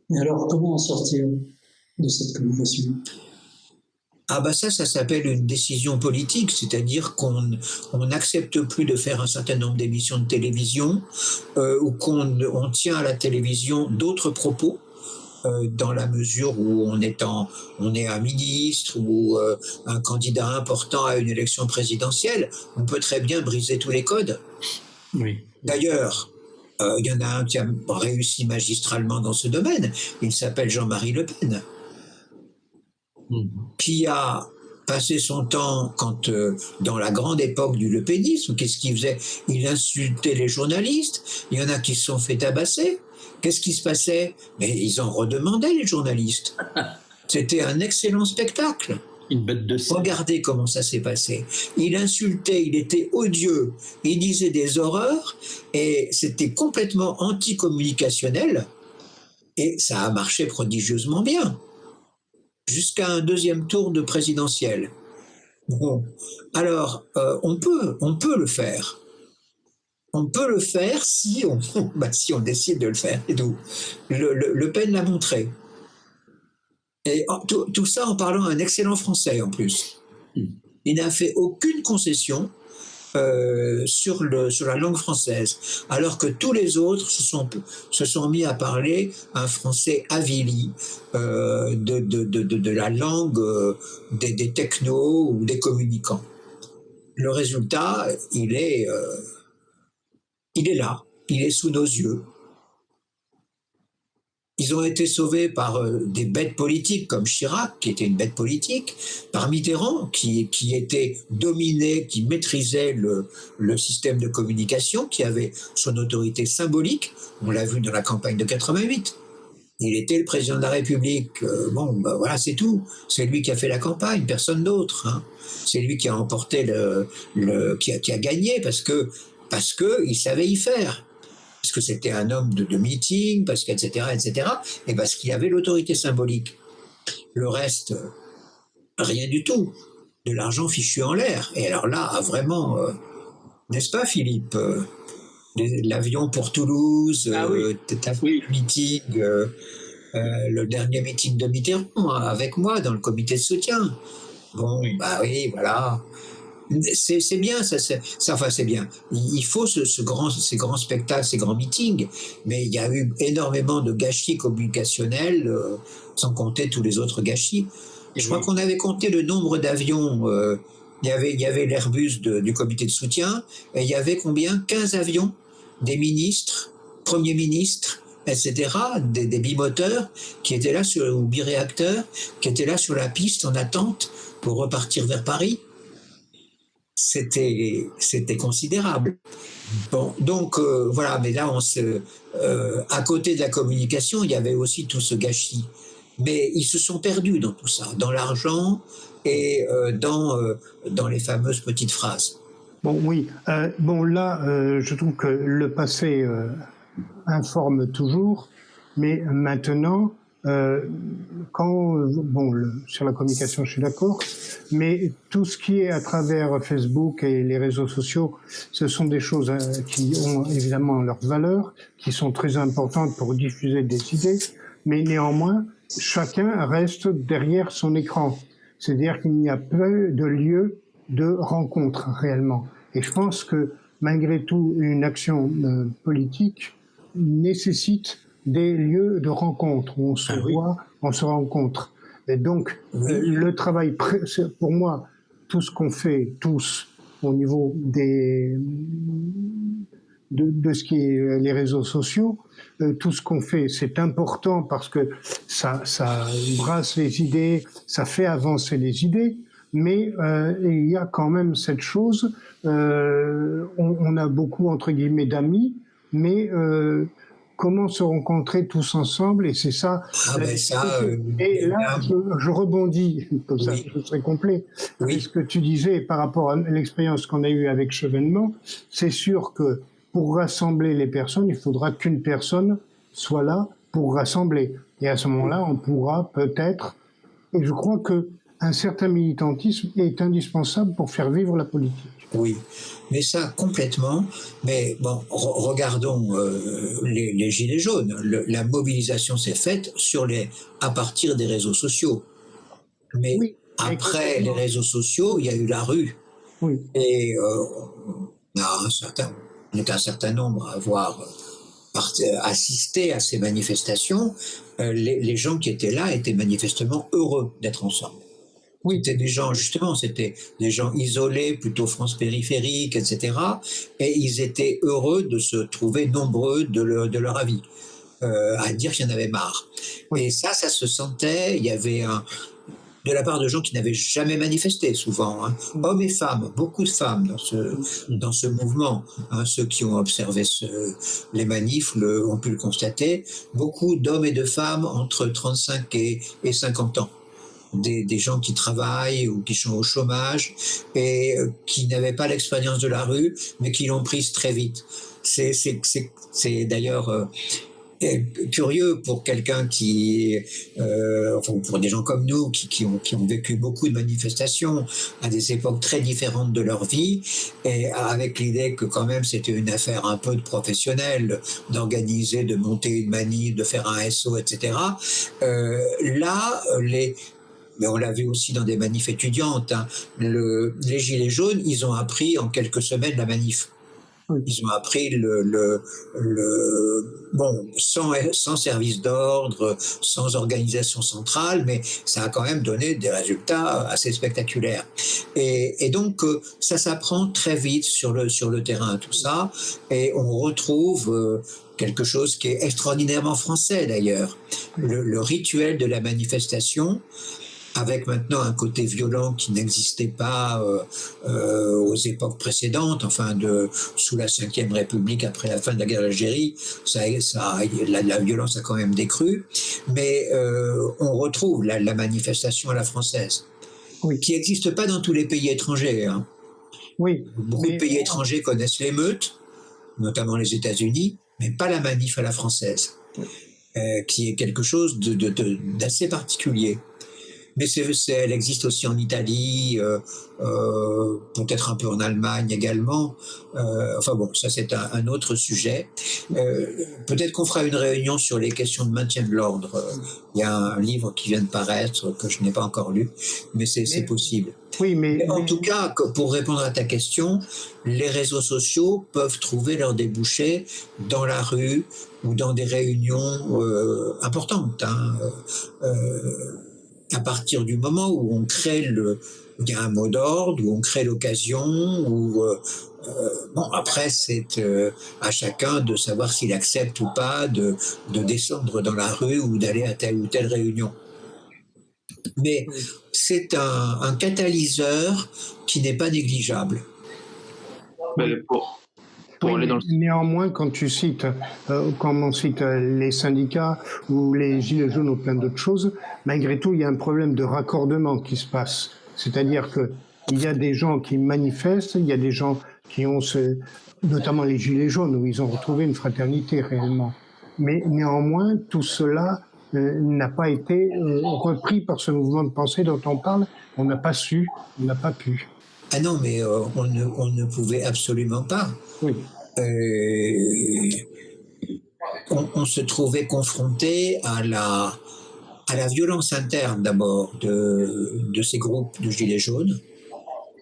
Mais alors, comment en sortir de cette communication ? Ah bah ça s'appelle une décision politique, c'est-à-dire qu'on n'accepte plus de faire un certain nombre d'émissions de télévision ou on tient à la télévision d'autres propos dans la mesure où on est un ministre ou un candidat important à une élection présidentielle. On peut très bien briser tous les codes. Oui. D'ailleurs, il y en a un qui a réussi magistralement dans ce domaine. Il s'appelle Jean-Marie Le Pen. Qui a passé son temps dans la grande époque du lepénisme, qu'est-ce qu'il faisait ? Il insultait les journalistes, il y en a qui se sont fait tabasser. Qu'est-ce qui se passait ? Mais ils en redemandaient, les journalistes. C'était un excellent spectacle. Une bête de scène. Regardez comment ça s'est passé. Il insultait, il était odieux, il disait des horreurs, et c'était complètement anticommunicationnel, et ça a marché prodigieusement bien. Jusqu'à un deuxième tour de présidentiel. Bon, alors on peut le faire. On peut le faire si on décide de le faire. Et tout. Le Pen l'a montré. Et tout ça en parlant un excellent français en plus. Il n'a fait aucune concession sur la langue française, alors que tous les autres se sont mis à parler un français avili de la langue des technos ou des communicants. Le résultat, il est là, il est sous nos yeux. Ils ont été sauvés par des bêtes politiques comme Chirac, qui était une bête politique, par Mitterrand, qui était dominé, qui maîtrisait le système de communication, qui avait son autorité symbolique. On l'a vu dans la campagne de 88. Il était le président de la République. Voilà, c'est tout. C'est lui qui a fait la campagne, personne d'autre. Hein. C'est lui qui a emporté qui a gagné parce que il savait y faire. Parce que c'était un homme de meeting, etc., et parce qu'il avait l'autorité symbolique. Le reste, rien du tout. De l'argent fichu en l'air. Et alors là, vraiment, n'est-ce pas, Philippe ? L'avion pour Toulouse, meeting, le dernier meeting de Mitterrand, avec moi, dans le comité de soutien. Bon, bah oui, voilà. C'est bien, c'est bien. Il faut ces grands spectacles, ces grands meetings, mais il y a eu énormément de gâchis communicationnels, sans compter tous les autres gâchis. Je crois qu'on avait compté le nombre d'avions. Il y avait l'Airbus du comité de soutien, et il y avait combien ? 15 avions, des ministres, premiers ministres, etc., des bimoteurs qui étaient là, ou biréacteurs, qui étaient là sur la piste en attente pour repartir vers Paris. C'était considérable. Bon, donc voilà, mais là, à côté de la communication, il y avait aussi tout ce gâchis. Mais ils se sont perdus dans tout ça, dans l'argent et dans les fameuses petites phrases. Bon, oui. Là, je trouve que le passé informe toujours, mais maintenant, sur la communication, je suis d'accord, mais tout ce qui est à travers Facebook et les réseaux sociaux, ce sont des choses qui ont évidemment leurs valeurs, qui sont très importantes pour diffuser des idées, mais néanmoins, chacun reste derrière son écran. C'est-à-dire qu'il n'y a peu de lieu de rencontre réellement. Et je pense que malgré tout, une action politique nécessite des lieux de rencontre où on se voit, on se rencontre. Et donc, le travail, pour moi, tout ce qu'on fait tous au niveau de ce qui est les réseaux sociaux, tout ce qu'on fait, c'est important parce que ça brasse les idées, ça fait avancer les idées. mais il y a quand même cette chose, on a beaucoup, entre guillemets, d'amis, mais comment se rencontrer tous ensemble, et c'est ça Ah la ben ça, difficulté. Et là, je rebondis, comme ça oui, je serai complet, avec oui, ce que tu disais par rapport à l'expérience qu'on a eue avec Chevènement. C'est sûr que pour rassembler les personnes, il faudra qu'une personne soit là pour rassembler. Et à ce moment-là, on pourra peut-être, et je crois que un certain militantisme est indispensable pour faire vivre la politique. oui. Mais ça, complètement. Mais bon, regardons les Gilets jaunes. La mobilisation s'est faite à partir des réseaux sociaux. Mais Oui, après les exactement. réseaux sociaux, il y a eu la rue. Oui, Et on est un certain nombre à avoir assisté à ces manifestations. Les gens qui étaient là étaient manifestement heureux d'être ensemble. oui, C'était des gens, justement, c'était des gens isolés, plutôt France périphérique, etc. Et ils étaient heureux de se trouver nombreux de leur avis, à dire qu'il y en avait marre. oui. Et ça se sentait. Il y avait de la part de gens qui n'avaient jamais manifesté, souvent, hein. Hommes et femmes, beaucoup de femmes dans ce mouvement. Hein, ceux qui ont observé les manifs ont pu le constater. Beaucoup d'hommes et de femmes entre 35 et 50 ans. Des gens qui travaillent ou qui sont au chômage et qui n'avaient pas l'expérience de la rue, mais qui l'ont prise très vite. C'est d'ailleurs curieux pour quelqu'un enfin pour des gens comme nous qui ont vécu beaucoup de manifestations à des époques très différentes de leur vie, et avec l'idée que quand même c'était une affaire un peu de professionnel d'organiser, de monter une manif, de faire un SO, etc. Là, mais on l'a vu aussi dans des manifs étudiantes, hein, les Gilets jaunes, ils ont appris en quelques semaines la manif. Oui. Ils ont appris bon, sans service d'ordre, sans organisation centrale, mais ça a quand même donné des résultats assez spectaculaires. Et donc, ça s'apprend très vite sur le terrain, tout ça, et on retrouve quelque chose qui est extraordinairement français d'ailleurs, le rituel de la manifestation, avec maintenant un côté violent qui n'existait pas aux époques précédentes, enfin sous la Ve République, après la fin de la guerre d'Algérie, la violence a quand même décru, mais on retrouve la manifestation à la française, Oui. qui n'existe pas dans tous les pays étrangers, hein. Oui. Beaucoup de pays étrangers connaissent l'émeute, notamment les États-Unis, mais pas la manif à la française, qui est quelque chose d'assez particulier. Mais elle existe aussi en Italie, peut-être un peu en Allemagne également. Enfin bon, ça c'est un autre sujet. Peut-être qu'on fera une réunion sur les questions de maintien de l'ordre. Il y a un livre qui vient de paraître que je n'ai pas encore lu, mais c'est possible. Oui, mais en tout cas, pour répondre à ta question, les réseaux sociaux peuvent trouver leur débouché dans la rue ou dans des réunions importantes, hein. À partir du moment où on crée il y a un mot d'ordre, où on crée l'occasion, où bon, après c'est à chacun de savoir s'il accepte ou pas de descendre dans la rue ou d'aller à telle ou telle réunion. Mais c'est un catalyseur qui n'est pas négligeable. Pour aller dans le... Néanmoins, quand on cite les syndicats ou les Gilets jaunes ou plein d'autres choses, malgré tout, il y a un problème de raccordement qui se passe. C'est-à-dire qu'il y a des gens qui manifestent, il y a des gens qui ont notamment les Gilets jaunes, où ils ont retrouvé une fraternité réellement. Mais néanmoins, tout cela n'a pas été repris par ce mouvement de pensée dont on parle. On n'a pas su, on n'a pas pu. Ah non, mais on ne pouvait absolument pas. Oui. On se trouvait confronté à la violence interne d'abord de ces groupes de Gilets jaunes.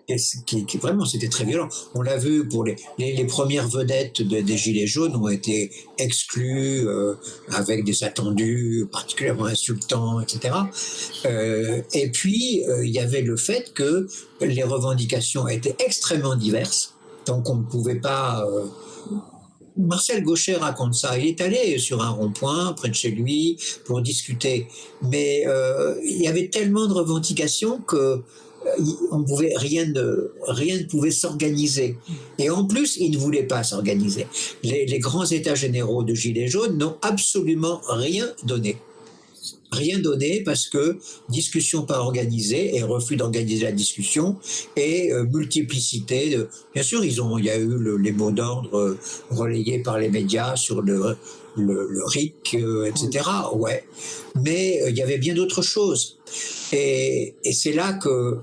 Et qui vraiment, c'était très violent. On l'a vu pour les premières vedettes des Gilets jaunes ont été exclues avec des attendus particulièrement insultants, etc. Et puis, il y avait le fait que les revendications étaient extrêmement diverses. Donc, on ne pouvait pas... Marcel Gauchet raconte ça. Il est allé sur un rond-point près de chez lui pour discuter. Mais il y avait tellement de revendications que rien ne pouvait s'organiser. Et en plus, ils ne voulaient pas s'organiser. Les grands états généraux de Gilets jaunes n'ont absolument rien donné. Rien donné parce que discussion pas organisée et refus d'organiser la discussion et multiplicité. Bien sûr, il y a eu les mots d'ordre relayés par les médias sur le RIC, etc. Ouais, mais il y avait bien d'autres choses. Et c'est là que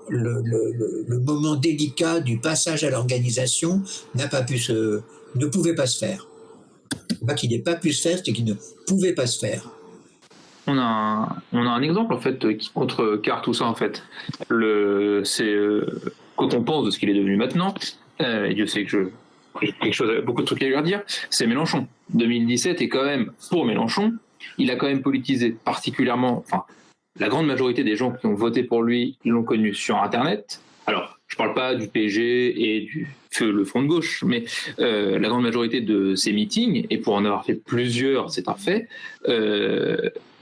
le moment délicat du passage à l'organisation ne pouvait pas se faire. Pas qu'il n'ait pas pu se faire, c'est qu'il ne pouvait pas se faire. On a un exemple en fait qui contrecarre tout ça en fait. C'est quand on pense de ce qu'il est devenu maintenant, et Dieu sait que j'ai beaucoup de trucs à lui dire, c'est Mélenchon. 2017 est quand même, pour Mélenchon, il a quand même politisé particulièrement, enfin, la grande majorité des gens qui ont voté pour lui l'ont connu sur Internet. Alors, je parle pas du PSG et le Front de gauche, mais la grande majorité de ces meetings, et pour en avoir fait plusieurs, c'est un fait,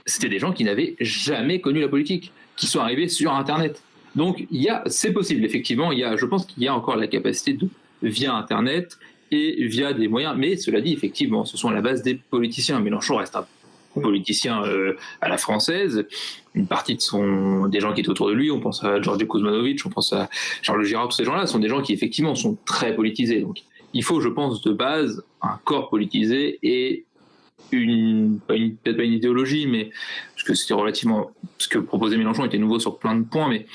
c'était des gens qui n'avaient jamais connu la politique, qui sont arrivés sur Internet. Donc, c'est possible, effectivement, je pense qu'il y a encore la capacité via Internet et via des moyens, mais cela dit, effectivement, ce sont à la base des politiciens. Mélenchon reste un politicien à la française. Une partie des gens qui étaient autour de lui, on pense à Georges Kuzmanovic, on pense à Charles Girard, tous ces gens-là sont des gens qui effectivement sont très politisés. Donc il faut, je pense, de base, un corps politisé et peut-être pas une idéologie, mais parce que c'était relativement, ce que proposait Mélenchon était nouveau sur plein de points, mais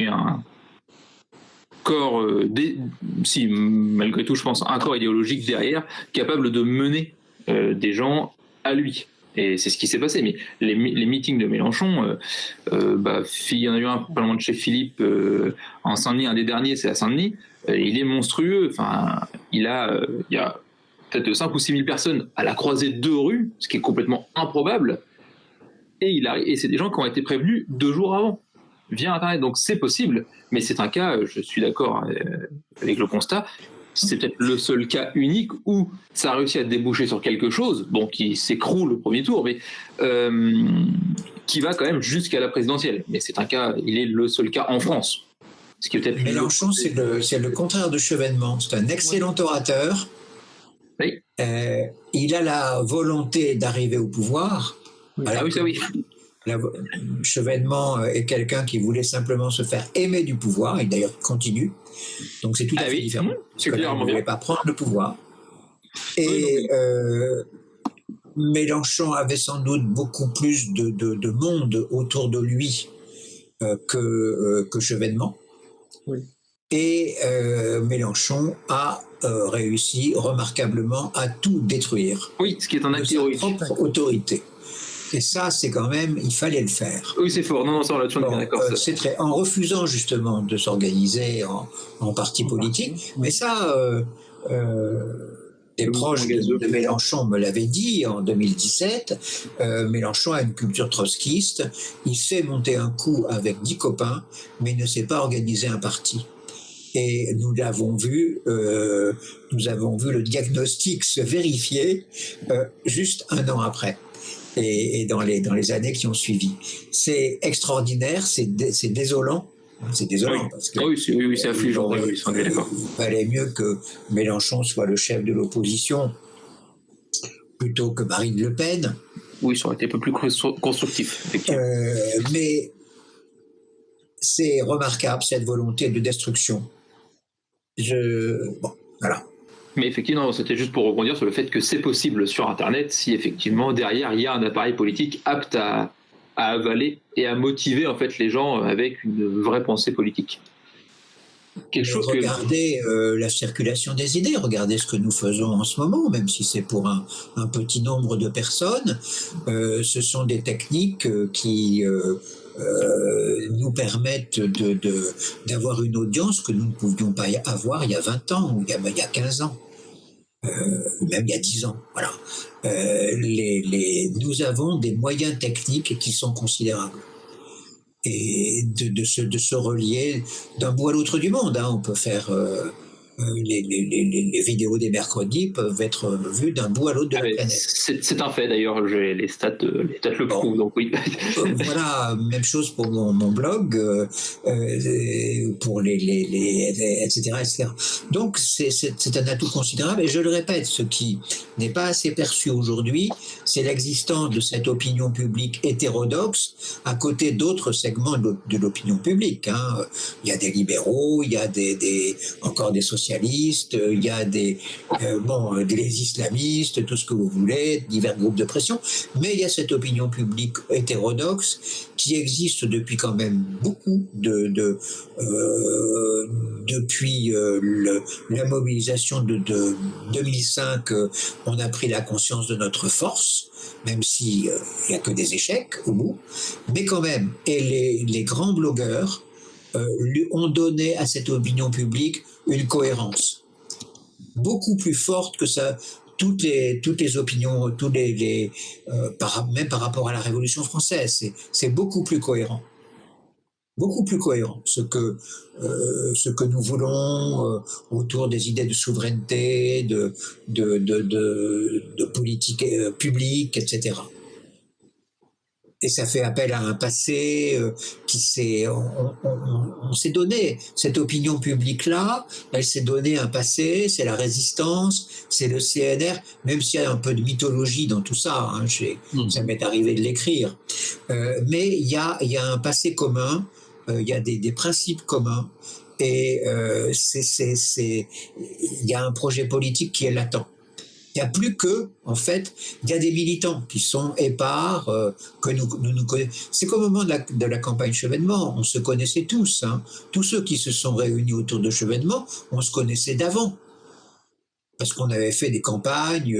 un corps, malgré tout, je pense, un corps idéologique derrière, capable de mener des gens à lui. Et c'est ce qui s'est passé. Mais les meetings de Mélenchon, il y en a eu un pas loin de chez Philippe, en Saint-Denis, un des derniers, c'est à Saint-Denis. Il est monstrueux. Enfin, il y a peut-être 5 ou 6 000 personnes à la croisée de 2 rues, ce qui est complètement improbable. Et c'est des gens qui ont été prévenus 2 jours avant, via Internet. Donc c'est possible, mais c'est un cas, je suis d'accord avec le constat, c'est peut-être le seul cas unique où ça a réussi à déboucher sur quelque chose, qui s'écroule au premier tour, mais qui va quand même jusqu'à la présidentielle. Mais c'est un cas, il est le seul cas en France. Ce qui est peut-être Mélenchon, c'est le contraire de Chevènement. C'est un excellent orateur. Oui. Il a la volonté d'arriver au pouvoir. Ah oui, ça oui. Chevènement est quelqu'un qui voulait simplement se faire aimer du pouvoir, et d'ailleurs continue. Donc c'est tout à fait différent. C'est il ne voulait pas prendre le pouvoir. Et Mélenchon avait sans doute beaucoup plus de monde autour de lui que Chevènement. Oui. Et Mélenchon a réussi remarquablement à tout détruire. Oui, ce qui est un acte héroïque. Sa propre autorité. Et ça, c'est quand même, il fallait le faire. Oui, c'est fort. Non, ça, là-dessus, on est bien d'accord. C'est en refusant justement de s'organiser en parti politique. Mais ça, des proches de Mélenchon me l'avaient dit en 2017. Mélenchon a une culture trotskiste. Il sait monter un coup avec 10 copains, mais il ne sait pas organiser un parti. Et nous avons vu le diagnostic se vérifier juste 1 an après. Et dans les années qui ont suivi. C'est extraordinaire, c'est désolant. C'est désolant parce que oui, c'est affligeant. Il valait mieux que Mélenchon soit le chef de l'opposition plutôt que Marine Le Pen. Oui, ça aurait été un peu plus constructif, effectivement. Mais c'est remarquable, cette volonté de destruction. Voilà. Mais effectivement, c'était juste pour rebondir sur le fait que c'est possible sur Internet si effectivement derrière il y a un appareil politique apte à avaler et à motiver en fait les gens avec une vraie pensée politique. Regardez la circulation des idées, regardez ce que nous faisons en ce moment, même si c'est pour un petit nombre de personnes. Ce sont des techniques qui nous permettent d'avoir une audience que nous ne pouvions pas avoir il y a 20 ans ou il y a 15 ans. Même il y a 10 ans, voilà. Nous avons des moyens techniques qui sont considérables. Et de se relier d'un bout à l'autre du monde. On peut faire les vidéos des mercredis peuvent être vues d'un bout à l'autre de la planète. C'est un fait d'ailleurs, les stats le prouvent, donc oui. Voilà, même chose pour mon blog, pour etc., etc. Donc c'est un atout considérable, et je le répète, ce qui n'est pas assez perçu aujourd'hui, c'est l'existence de cette opinion publique hétérodoxe à côté d'autres segments de l'opinion publique. Hein. Il y a des libéraux, il y a encore des socialistes, il y a des islamistes, tout ce que vous voulez, divers groupes de pression, mais il y a cette opinion publique hétérodoxe qui existe depuis quand même beaucoup depuis la mobilisation de 2005, on a pris la conscience de notre force, même s'il n'y a que des échecs au bout, mais quand même, et les grands blogueurs ont donné à cette opinion publique une cohérence beaucoup plus forte que ça. Toutes les opinions, même par rapport à la Révolution française, c'est beaucoup plus cohérent. Beaucoup plus cohérent, ce que nous voulons autour des idées de souveraineté, de politique publique, etc. Et ça fait appel à un passé on s'est donné, cette opinion publique-là, elle s'est donné un passé, c'est la résistance, c'est le CNR, même s'il y a un peu de mythologie dans tout ça, hein, ça m'est arrivé de l'écrire. Mais il y a un passé commun, il y a des principes communs, et il y a un projet politique qui est latent. Il n'y a plus que, en fait, il y a des militants qui sont épars, que nous connaissons. C'est qu'au moment de la campagne Chevènement, on se connaissait tous. Hein. Tous ceux qui se sont réunis autour de Chevènement, on se connaissait d'avant. Parce qu'on avait fait des campagnes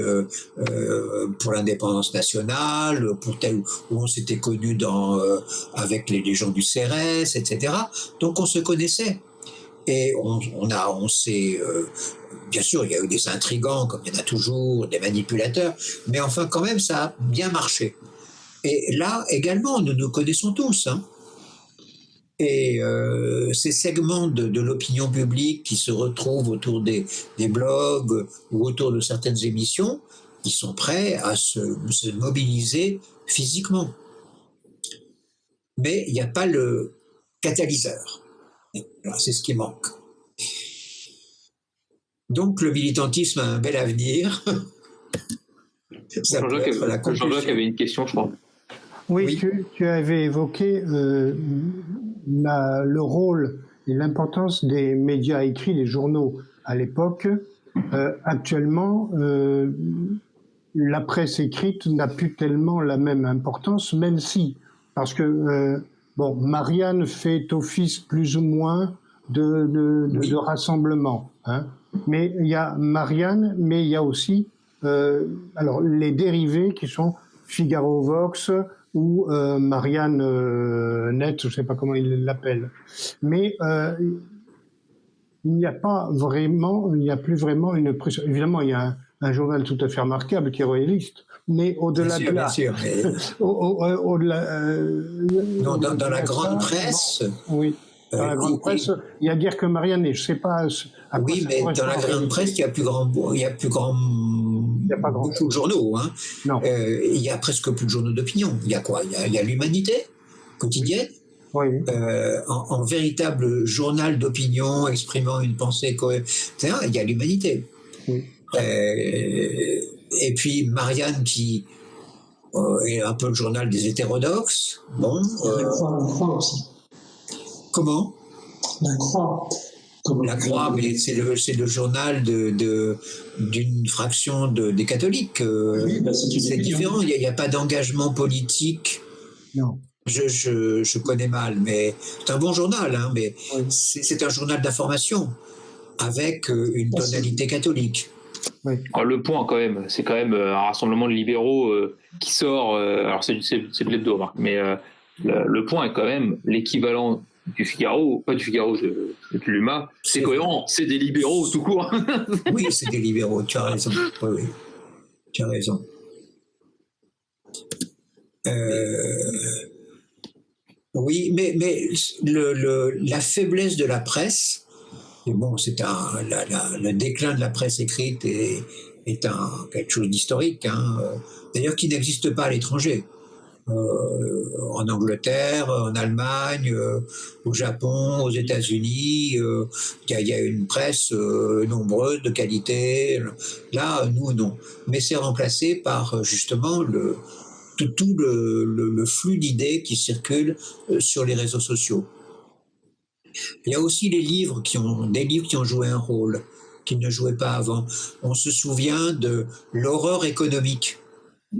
pour l'indépendance nationale, pour tel où on s'était connus avec les gens du CRS, etc. Donc on se connaissait. Et on s'est... bien sûr, il y a eu des intrigants, comme il y en a toujours, des manipulateurs, mais enfin, quand même, ça a bien marché. Et là, également, nous nous connaissons tous. Hein. Et ces segments de l'opinion publique qui se retrouvent autour des blogs ou autour de certaines émissions, ils sont prêts à se mobiliser physiquement. Mais il n'y a pas le catalyseur. Alors, c'est ce qui manque. Donc le militantisme a un bel avenir. Jean-Jacques avait une question, je crois. Oui. Tu avais évoqué le rôle et l'importance des médias écrits, des journaux à l'époque. Actuellement, la presse écrite n'a plus tellement la même importance, même si, parce que Marianne fait office plus ou moins de rassemblement. Hein. Mais il y a Marianne, mais il y a aussi les dérivés qui sont Figaro Vox ou Marianne Net, je ne sais pas comment il l'appelle. Mais il n'y a plus vraiment une pression. Évidemment, il y a un journal tout à fait remarquable qui est royaliste. Mais au-delà de là, dans la grande presse, oui, dans la grande presse, il n'y a guère que Marianne. Je ne sais pas. Oui, mais dans la grande presse, il y a beaucoup de journaux. Hein. Non. Il y a presque plus de journaux d'opinion. Il y a quoi ? Il y a l'Humanité quotidienne. Oui. En véritable journal d'opinion exprimant une pensée cohérente. Il y a l'Humanité. Oui. Et puis Marianne qui est un peu le journal des hétérodoxes. Bon. La Croix aussi. Comment ? La Croix. La Croix, mais c'est le journal d'une fraction des catholiques. Oui, c'est différent. Il n'y a pas d'engagement politique. Non. Je connais mal, mais c'est un bon journal, hein, mais oui. C'est un journal d'information avec une tonalité catholique. Oui. Alors, Le Point, quand même, c'est quand même un rassemblement de libéraux qui sort. Alors, c'est de l'hebdo, mais le Point est quand même l'équivalent du Figaro, pas du Figaro, de l'UMA. C'est cohérent, c'est des libéraux tout court. Oui, c'est des libéraux, tu as raison. Oui. Tu as raison. Oui, mais la faiblesse de la presse Et bon, le déclin de la presse écrite est quelque chose d'historique, hein, d'ailleurs qui n'existe pas à l'étranger. En Angleterre, en Allemagne, au Japon, aux États-Unis, il y a une presse nombreuse, de qualité. Là, nous, non. Mais c'est remplacé par justement tout le flux d'idées qui circulent sur les réseaux sociaux. Il y a aussi des livres qui ont joué un rôle qu'ils ne jouaient pas avant. On se souvient de l'horreur économique.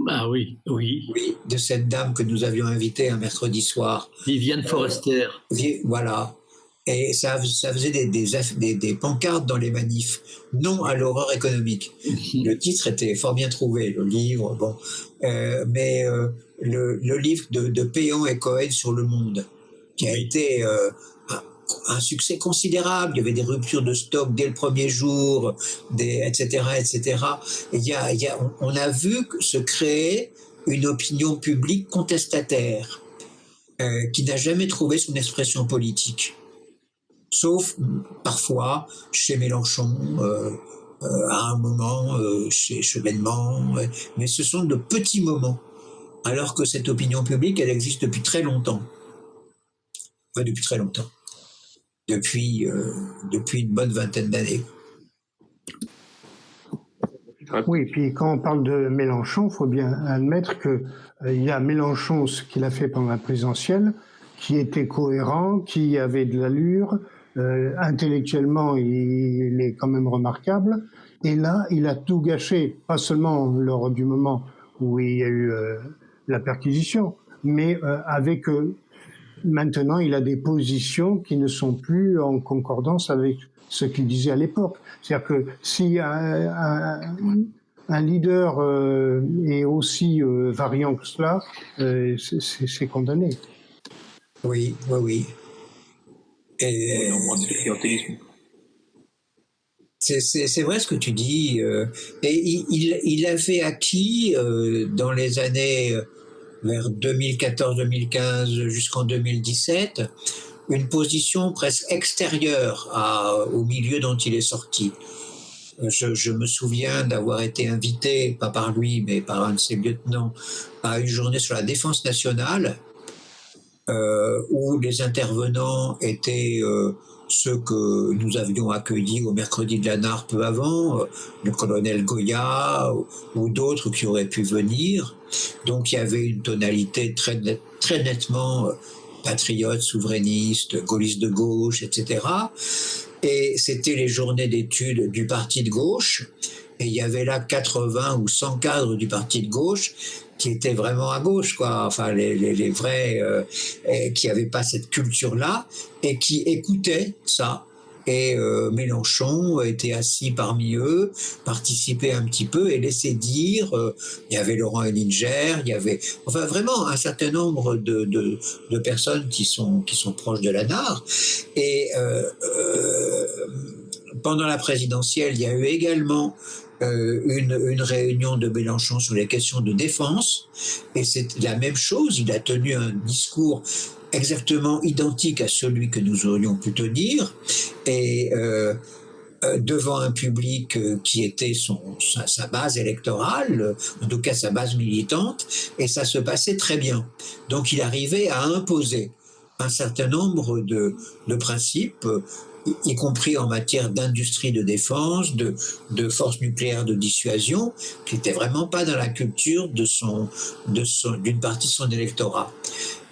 Ah oui, oui. Oui, de cette dame que nous avions invitée un mercredi soir. Viviane Forester. Voilà. Et ça faisait des pancartes dans les manifs. Non à l'horreur économique. Le titre était fort bien trouvé, le livre. Bon. Mais le livre de Péan et Cohen sur le monde, qui a été un succès considérable. Il y avait des ruptures de stock dès le premier jour, etc., etc. Et on a vu se créer une opinion publique contestataire qui n'a jamais trouvé son expression politique, sauf parfois chez Mélenchon, à un moment, chez Chevènement, mais ce sont de petits moments, alors que cette opinion publique, elle existe depuis très longtemps. Enfin, depuis très longtemps. Depuis une bonne vingtaine d'années. Oui, puis quand on parle de Mélenchon, il faut bien admettre que il y a Mélenchon, ce qu'il a fait pendant la présidentielle, qui était cohérent, qui avait de l'allure, intellectuellement il est quand même remarquable, et là il a tout gâché, pas seulement lors du moment où il y a eu la perquisition, mais avec maintenant, il a des positions qui ne sont plus en concordance avec ce qu'il disait à l'époque. C'est-à-dire que si un leader est aussi variant que cela, c'est condamné. Oui, oui, oui. Et c'est vrai ce que tu dis. Et il avait acquis dans les années vers 2014-2015 jusqu'en 2017, une position presque extérieure au milieu dont il est sorti. Je me souviens d'avoir été invité, pas par lui, mais par un de ses lieutenants, à une journée sur la défense nationale, où les intervenants étaient ceux que nous avions accueillis au mercredi de la NAR peu avant, le colonel Goya ou d'autres qui auraient pu venir. Donc il y avait une tonalité très nettement patriote, souverainiste, gaulliste de gauche, etc. Et c'était les journées d'études du parti de gauche. Et il y avait là 80 ou 100 cadres du parti de gauche qui étaient vraiment à gauche, quoi. Enfin, les vrais qui n'avaient pas cette culture-là et qui écoutaient ça. Et Mélenchon était assis parmi eux, participait un petit peu et laissait dire. Il y avait Laurent Henninger, il y avait enfin vraiment un certain nombre de personnes qui sont proches de la NAR. Et pendant la présidentielle, il y a eu également une réunion de Mélenchon sur les questions de défense, et c'est la même chose. Il a tenu un discours exactement identique à celui que nous aurions pu tenir, et devant un public qui était sa base électorale, en tout cas sa base militante, et ça se passait très bien. Donc il arrivait à imposer un certain nombre de principes, y compris en matière d'industrie de défense, de forces nucléaires de dissuasion, qui n'était vraiment pas dans la culture d'une partie de son électorat.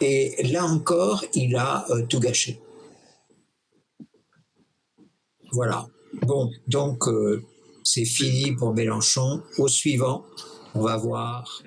Et là encore, il a tout gâché. Voilà. Bon, donc c'est fini pour Mélenchon. Au suivant, on va voir